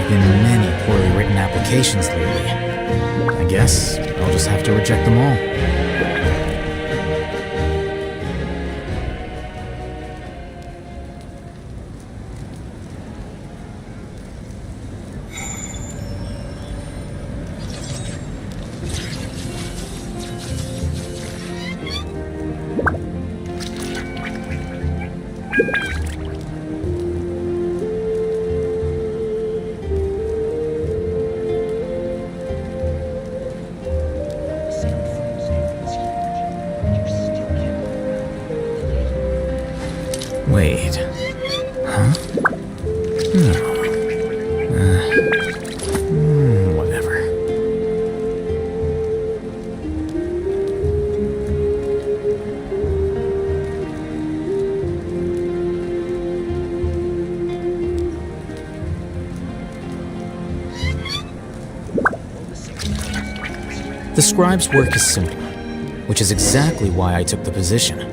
have been many poorly written applications lately. I guess I'll just have to reject them all. Wait. Huh? No. Whatever. The scribe's work is simple, which is exactly why I took the position.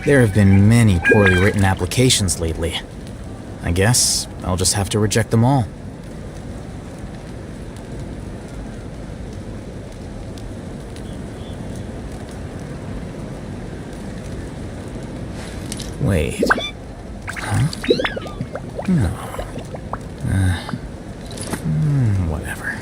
There have been many poorly written applications lately. I guess I'll just have to reject them all. Wait. Huh? No. Whatever.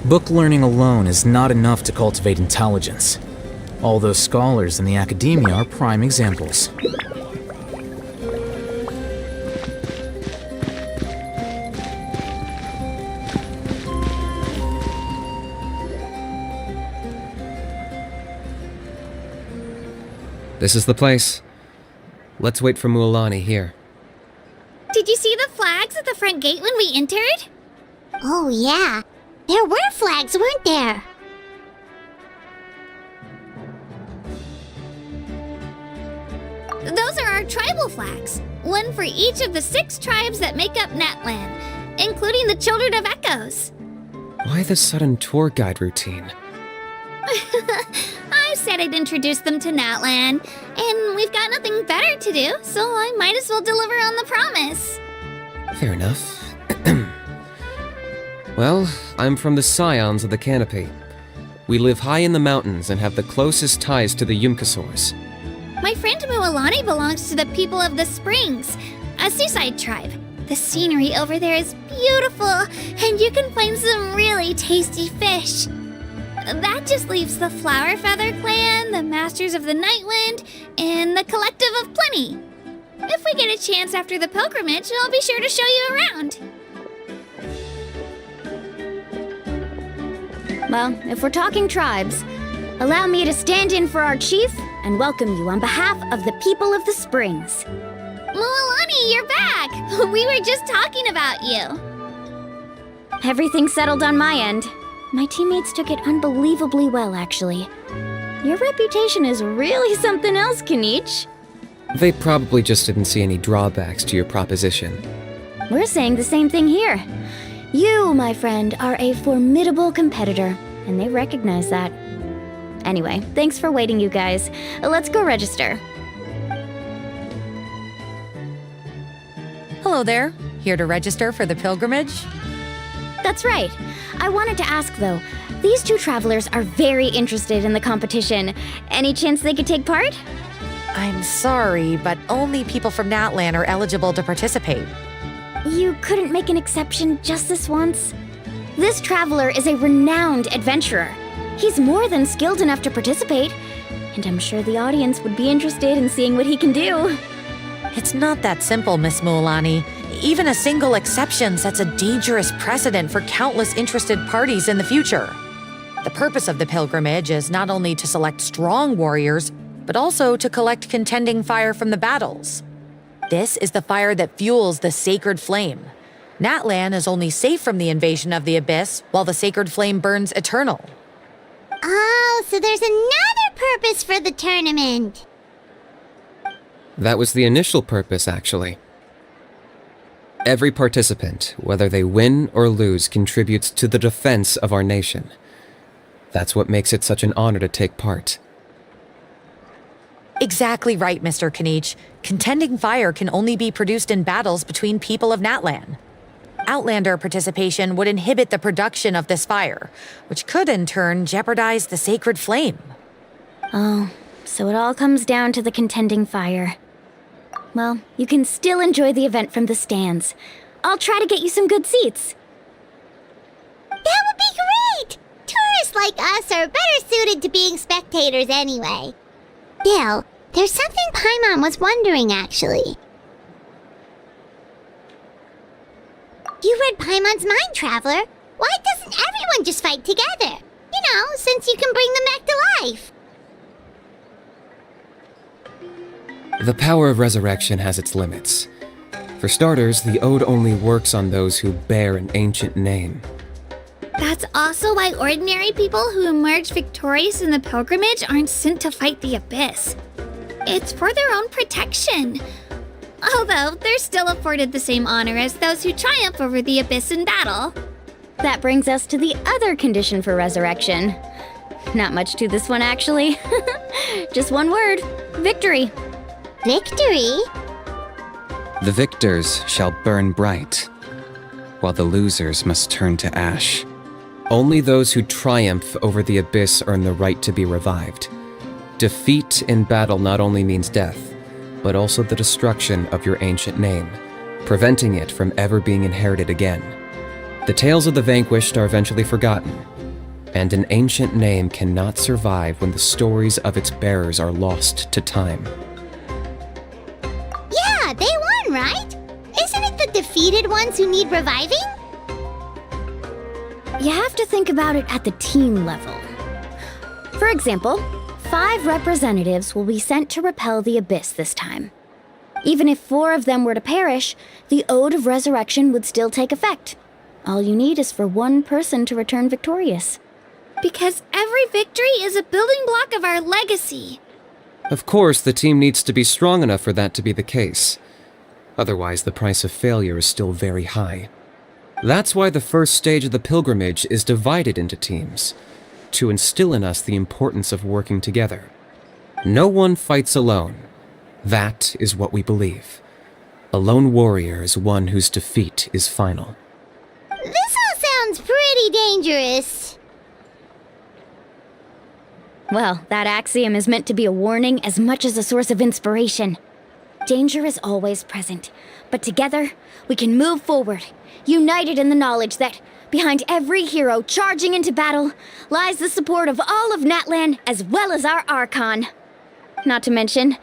Book learning alone is not enough to cultivate intelligence. All those scholars in the academia are prime examples. This is the place. Let's wait for Mualani here. Did you see the flags at the front gate when we entered? Oh, yeah. There were flags, weren't there? Those are our tribal flags. One for each of the 6 tribes that make up Natlan, including the Children of Echoes. Why the sudden tour guide routine? I said I'd introduce them to Natlan, and we've got nothing better to do, so I might as well deliver on the promise. Fair enough. Well, I'm from the Scions of the Canopy. We live high in the mountains and have the closest ties to the Yumkasaurs. My friend Mualani belongs to the people of the Springs, a seaside tribe. The scenery over there is beautiful, and you can find some really tasty fish. That just leaves the Flower Feather Clan, the Masters of the Nightwind, and the Collective of Plenty. If we get a chance after the pilgrimage, I'll be sure to show you around. Well, if we're talking tribes, allow me to stand in for our chief and welcome you on behalf of the people of the Springs. Mualani, you're back! We were just talking about you. Everything's settled on my end. My teammates took it unbelievably well, actually. Your reputation is really something else, Kanich. They probably just didn't see any drawbacks to your proposition. We're saying the same thing here. You, my friend, are a formidable competitor, and they recognize that. Anyway, thanks for waiting, you guys. Let's go register. Hello there. Here to register for the pilgrimage? That's right. I wanted to ask, though. These two travelers are very interested in the competition. Any chance they could take part? I'm sorry, but only people from Natlan are eligible to participate. You couldn't make an exception just this once? This traveler is a renowned adventurer. He's more than skilled enough to participate, and I'm sure the audience would be interested in seeing what he can do. It's not that simple, Miss Mualani. Even a single exception sets a dangerous precedent for countless interested parties in the future. The purpose of the pilgrimage is not only to select strong warriors, but also to collect contending fire from the battles. This is the fire that fuels the sacred flame. Natlan is only safe from the invasion of the Abyss, while the sacred flame burns eternal. Oh, so there's another purpose for the tournament. That was the initial purpose, actually. Every participant, whether they win or lose, contributes to the defense of our nation. That's what makes it such an honor to take part. Exactly right, Mr. Kanich. Contending fire can only be produced in battles between people of Natlan. Outlander participation would inhibit the production of this fire, which could in turn jeopardize the sacred flame. Oh, so it all comes down to the contending fire. Well, you can still enjoy the event from the stands. I'll try to get you some good seats. That would be great! Tourists like us are better suited to being spectators anyway. Still, there's something Paimon was wondering, actually. You read Paimon's mind, Traveler. Why doesn't everyone just fight together? You know, since you can bring them back to life. The power of resurrection has its limits. For starters, the ode only works on those who bear an ancient name. That's also why ordinary people who emerge victorious in the pilgrimage aren't sent to fight the Abyss. It's for their own protection. Although, they're still afforded the same honor as those who triumph over the Abyss in battle. That brings us to the other condition for resurrection. Not much to this one, actually. Just one word: victory. Victory? The victors shall burn bright, while the losers must turn to ash. Only those who triumph over the Abyss earn the right to be revived. Defeat in battle not only means death, but also the destruction of your ancient name, preventing it from ever being inherited again. The tales of the vanquished are eventually forgotten, and an ancient name cannot survive when the stories of its bearers are lost to time. Yeah, they won, right? Isn't it the defeated ones who need reviving? You have to think about it at the team level. For example, 5 representatives will be sent to repel the Abyss this time. Even if 4 of them were to perish, the Ode of Resurrection would still take effect. All you need is for 1 person to return victorious. Because every victory is a building block of our legacy. Of course, the team needs to be strong enough for that to be the case. Otherwise, the price of failure is still very high. That's why the first stage of the pilgrimage is divided into teams, to instill in us the importance of working together. No one fights alone. That is what we believe. A lone warrior is one whose defeat is final. This all sounds pretty dangerous. Well, that axiom is meant to be a warning as much as a source of inspiration. Danger is always present, but together, we can move forward, united in the knowledge that behind every hero charging into battle lies the support of all of Natlan as well as our ARCHON. Not to mention,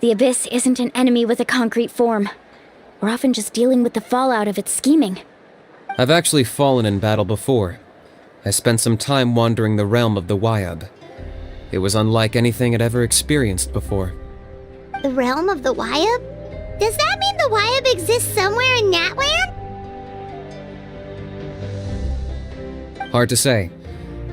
the Abyss isn't an enemy with a concrete form. We're often just dealing with the fallout of its scheming. I've actually fallen in battle before. I spent some time wandering the realm of the Wyab. It was unlike anything I'd ever experienced before. The realm of the Wyab? Does that mean the Wyab exists somewhere in Natlan? Hard to say.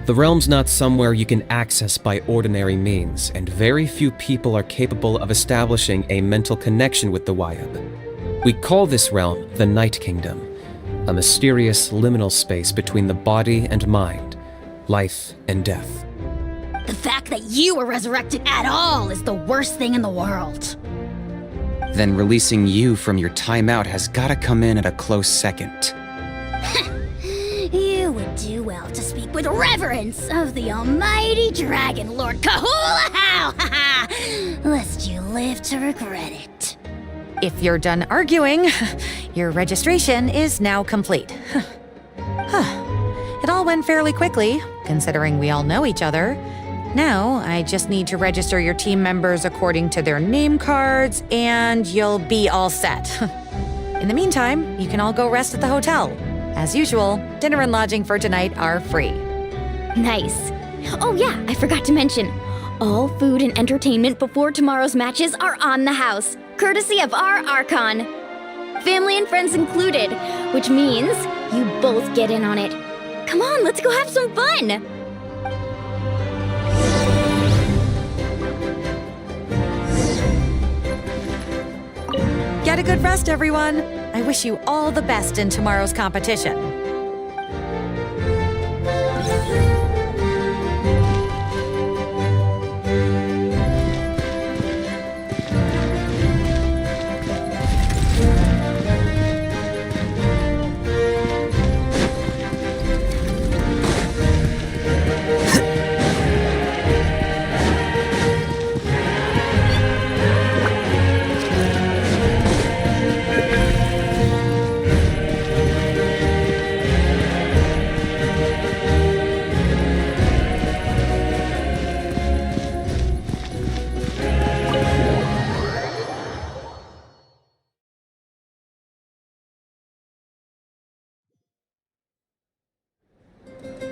The realm's not somewhere you can access by ordinary means, and very few people are capable of establishing a mental connection with the Wyab. We call this realm the Night Kingdom, a mysterious liminal space between the body and mind, life and death. The fact that you were resurrected at all is the worst thing in the world. then releasing you from your timeout has gotta come in at a close second. You would do well to speak with reverence of the almighty Dragon Lord Kahula-How, lest you live to regret it. If you're done arguing, your registration is now complete. It all went fairly quickly, considering we all know each other. Now, I just need to register your team members according to their name cards, and you'll be all set. In the meantime, you can all go rest at the hotel. As usual, dinner and lodging for tonight are free. Nice. Oh yeah, I forgot to mention. All food and entertainment before tomorrow's matches are on the house, courtesy of our ARCHON. Family and friends included, which means you both get in on it. Come on, let's go have some fun! Get a good rest, everyone. I wish you all the best in tomorrow's competition.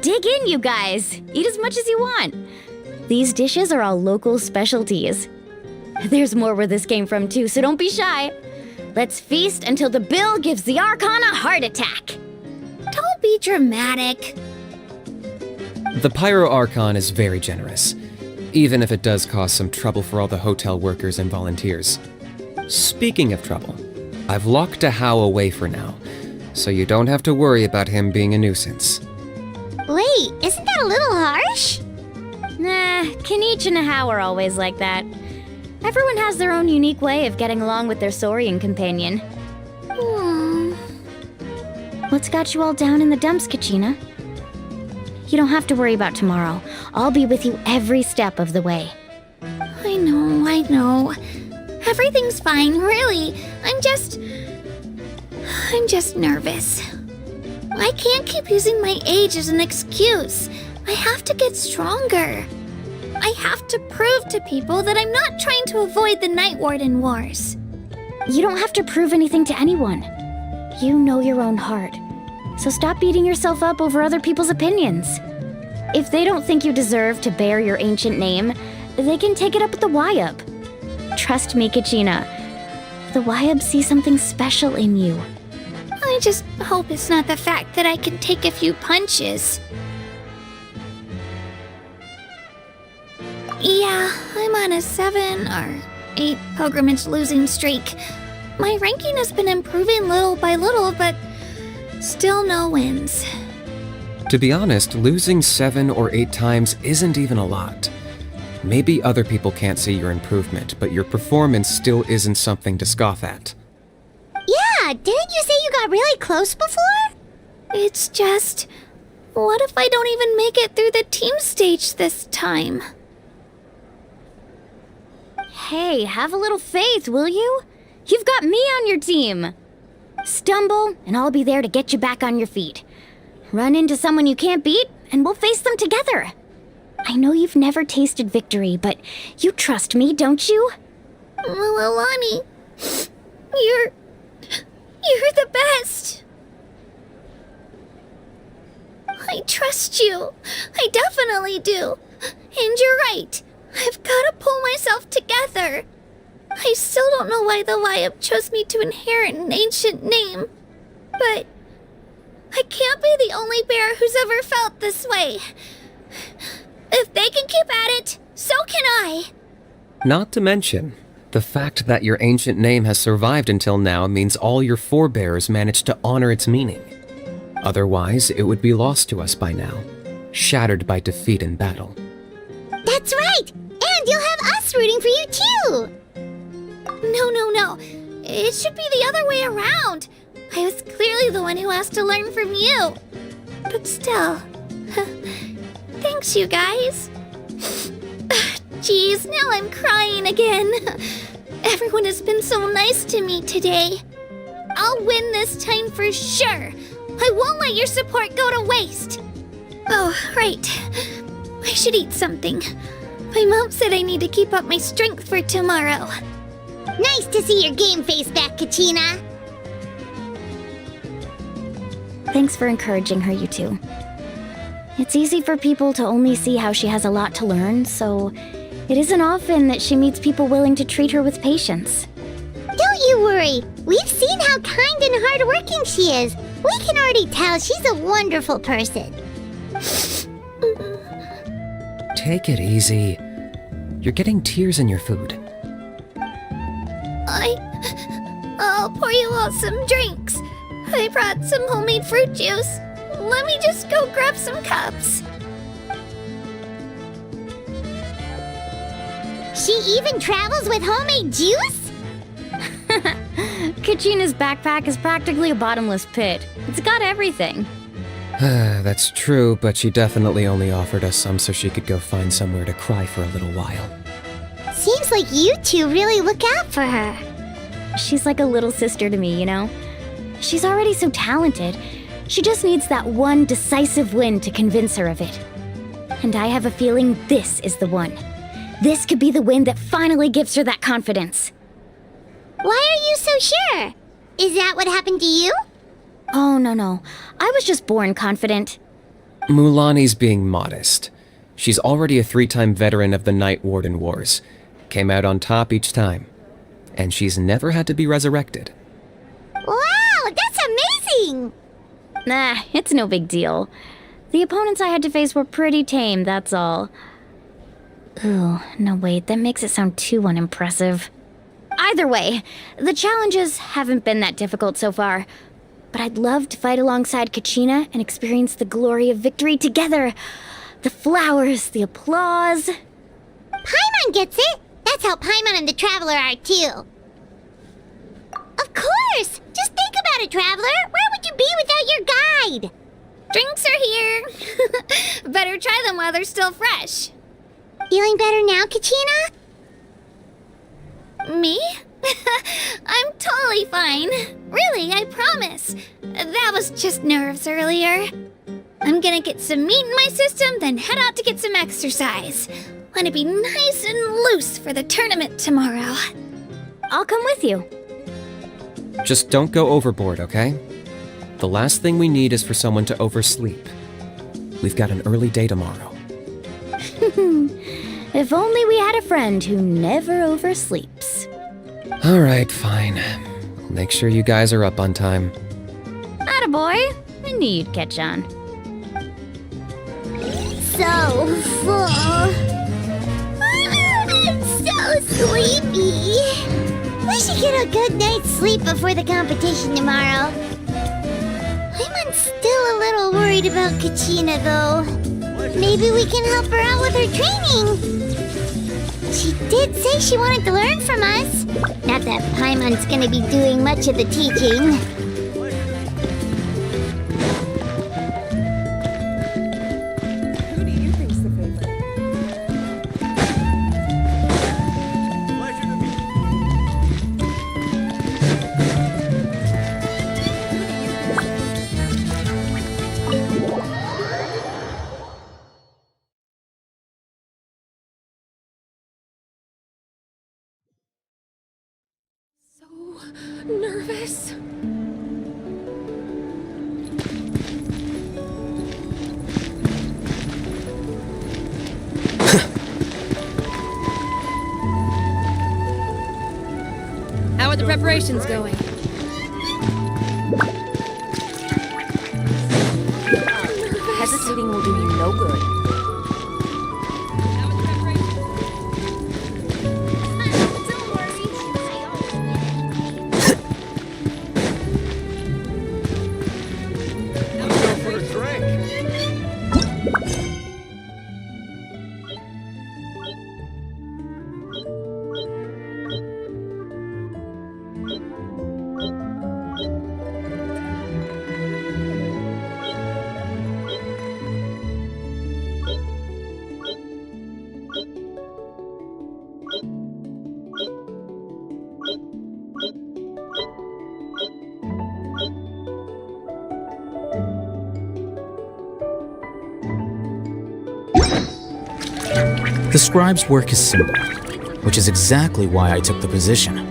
Dig in, you guys! Eat as much as you want. These dishes are all local specialties. There's more where this came from too, so don't be shy. Let's feast until the bill gives the Archon a heart attack. Don't be dramatic. The Pyro Archon is very generous, even if it does cause some trouble for all the hotel workers and volunteers. Speaking of trouble, I've locked a How away for now, so you don't have to worry about him being a nuisance. Wait, isn't that a little harsh? Nah, Kanich and How are always like that. Everyone has their own unique way of getting along with their Saurian companion. What's got you all down in the dumps, Kachina? You don't have to worry about tomorrow. I'll be with you every step of the way. I know. Everything's fine, really. I'm just nervous. I can't keep using my age as an excuse. I have to get stronger. I have to prove to people that I'm not trying to avoid the Night Warden Wars. You don't have to prove anything to anyone. You know your own heart. So stop beating yourself up over other people's opinions. If they don't think you deserve to bear your ancient name, they can take it up with the Wyub. Trust me, Kachina. The Wyub see something special in you. I just hope it's not the fact that I can take a few punches. Yeah, I'm on a 7 or 8 pilgrimage losing streak. My ranking has been improving little by little, but still no wins. To be honest, losing 7 or 8 times isn't even a lot. Maybe other people can't see your improvement, but your performance still isn't something to scoff at. Yeah, didn't you say you got really close before? It's just, what if I don't even make it through the team stage this time? Hey, have a little faith, will you? You've got me on your team. Stumble, and I'll be there to get you back on your feet. Run into someone you can't beat, and we'll face them together. I know you've never tasted victory, but you trust me, don't you? Alani, you're the best. I trust you. I definitely do. And you're right. I've got to pull myself together. I still don't know why the Wyub chose me to inherit an ancient name. But I can't be the only bear who's ever felt this way. If they can keep at it, so can I. Not to mention, the fact that your ancient name has survived until now means all your forebears managed to honor its meaning. Otherwise, it would be lost to us by now, shattered by defeat in battle. That's right! And you'll have us rooting for you too! No. It should be the other way around. I was clearly the one who asked to learn from you. But still, thanks, you guys. Geez, now I'm crying again. Everyone has been so nice to me today. I'll win this time for sure. I won't let your support go to waste. Oh, right. I should eat something. My mom said I need to keep up my strength for tomorrow. Nice to see your game face back, Kachina. Thanks for encouraging her, you two. It's easy for people to only see how she has a lot to learn, so it isn't often that she meets people willing to treat her with patience. Don't you worry. We've seen how kind and hardworking she is. We can already tell she's a wonderful person. Take it easy. You're getting tears in your food. I'll pour you all some drinks. I brought some homemade fruit juice. Let me just go grab some cups. She even travels with homemade juice? Kachina's backpack is practically a bottomless pit. It's got everything. That's true, but she definitely only offered us some so she could go find somewhere to cry for a little while. Seems like you two really look out for her. She's like a little sister to me, you know? She's already so talented. She just needs that one decisive win to convince her of it. And I have a feeling this is the one. This could be the win that finally gives her that confidence. Why are you so sure? Is that what happened to you? Oh, no. I was just born confident. Mulani's being modest. She's already a 3-time veteran of the Night Warden Wars. Came out on top each time. And she's never had to be resurrected. Wow, that's amazing! Nah, it's no big deal. The opponents I had to face were pretty tame, that's all. Ooh, no wait, that makes it sound too unimpressive. Either way, the challenges haven't been that difficult so far. But I'd love to fight alongside Kachina and experience the glory of victory together. The flowers, the applause. Paimon gets it! That's how Paimon and the Traveler are too. Of course! Just think about it, Traveler! Where would you be without your guide? Drinks are here. Better try them while they're still fresh. Feeling better now, Kachina? Me? I'm totally fine. Really, I promise. That was just nerves earlier. I'm gonna get some meat in my system, then head out to get some exercise. Want to be nice and loose for the tournament tomorrow. I'll come with you. Just don't go overboard, okay? The last thing we need is for someone to oversleep. We've got an early day tomorrow. If only we had a friend who never oversleeps. Alright, fine. I'll make sure you guys are up on time. Attaboy. I knew you'd catch on. So full. I'm so sleepy. We should get a good night's sleep before the competition tomorrow. I'm still a little worried about Kachina, though. Maybe we can help her out with her training. She did say she wanted to learn from us. Not that Paimon's gonna be doing much of the teaching. Who do you think's the favorite? Pleasure to meet Nervous. How are the preparations going? Hesitating will do you no good. The scribe's work is simple, which is exactly why I took the position.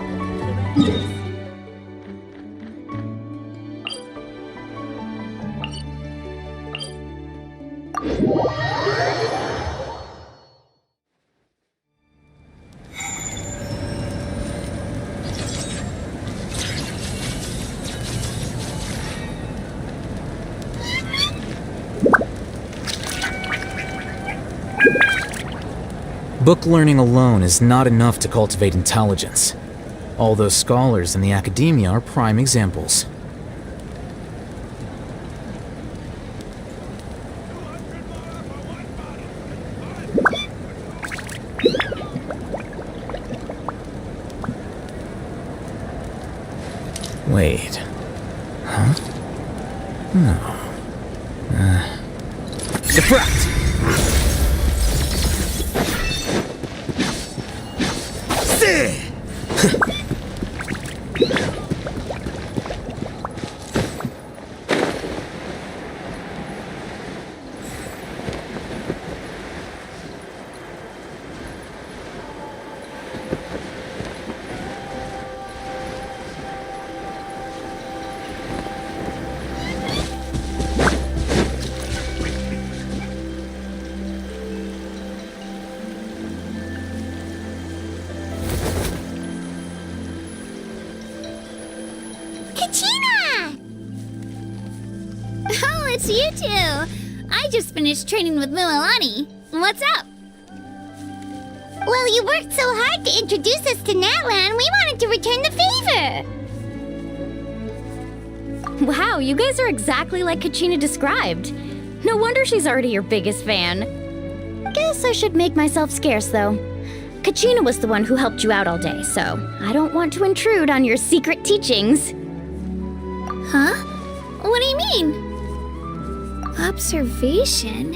Book learning alone is not enough to cultivate intelligence. All those scholars in the academia are prime examples. Wait. Huh? No. Defract! It's you two! I just finished training with Mililani. What's up? Well, you worked so hard to introduce us to Natlan, we wanted to return the favor! Wow, you guys are exactly like Kachina described. No wonder she's already your biggest fan. Guess I should make myself scarce, though. Kachina was the one who helped you out all day, so I don't want to intrude on your secret teachings. Huh? What do you mean? Observation?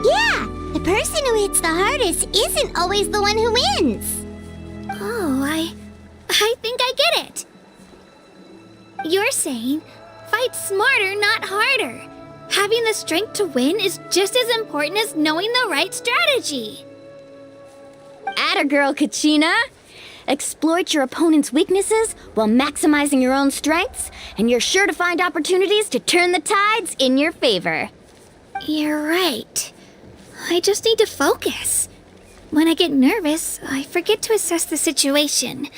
Yeah, the person who hits the hardest isn't always the one who wins. Oh, I think I get it. You're saying, fight smarter, not harder. Having the strength to win is just as important as knowing the right strategy. Atta girl, Kachina! Exploit your opponent's weaknesses while maximizing your own strengths, and you're sure to find opportunities to turn the tides in your favor. You're right. I just need to focus. When I get nervous, I forget to assess the situation,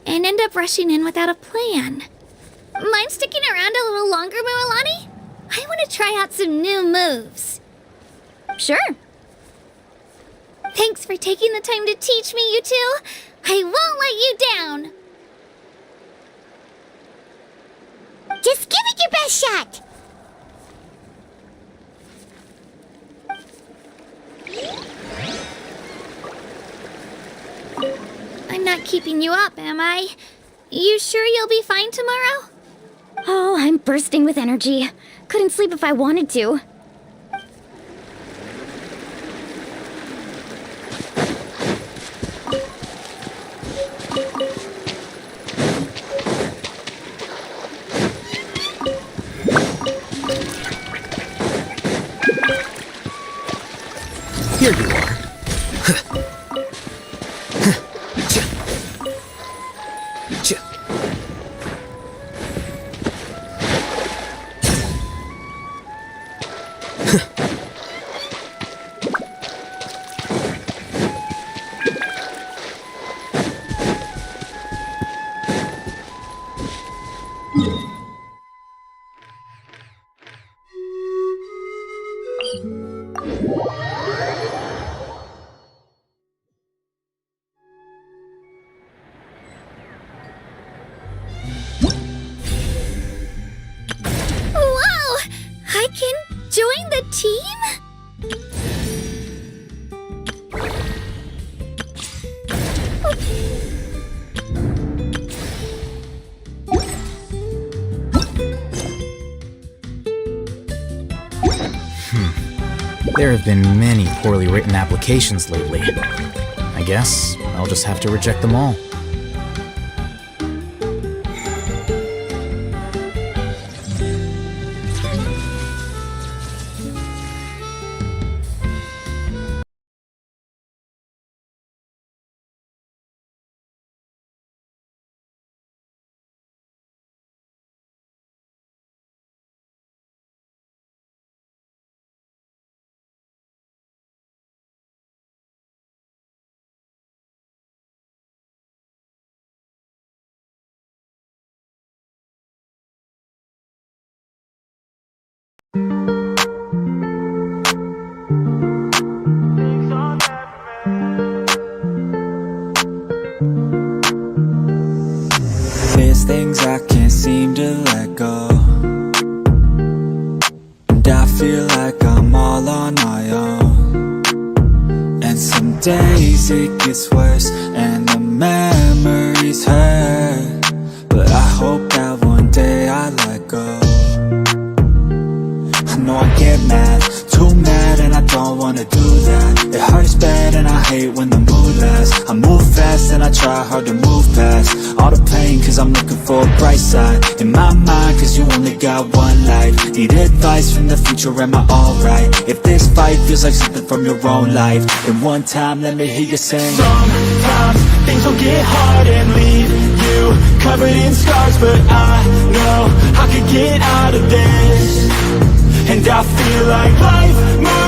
and end up rushing in without a plan. Mind sticking around a little longer, Mililani? I want to try out some new moves. Sure. Thanks for taking the time to teach me, you two. I won't let you down. Just give it your best shot. I'm not keeping you up, am I? You sure you'll be fine tomorrow? Oh, I'm bursting with energy. Couldn't sleep if I wanted to. Here you are. Whoa! I can join the team? There have been many poorly written applications lately. I guess I'll just have to reject them all. like I'm all on my own. And some days it gets worse and the memories hurt, but I hope that one day I let go. I know I get mad, too mad, and I don't wanna do that. It hurts bad and I hate when the mood lasts. I move fast and I try hard to move past all the pain, cause I'm looking for a bright side in my mind, cause you only got one life. Need advice from the future, am I alright? If this fight feels like something from your own life, then one time let me hear you sing. Sometimes things will get hard and leave you covered in scars, but I know I could get out of this. And I feel like life moves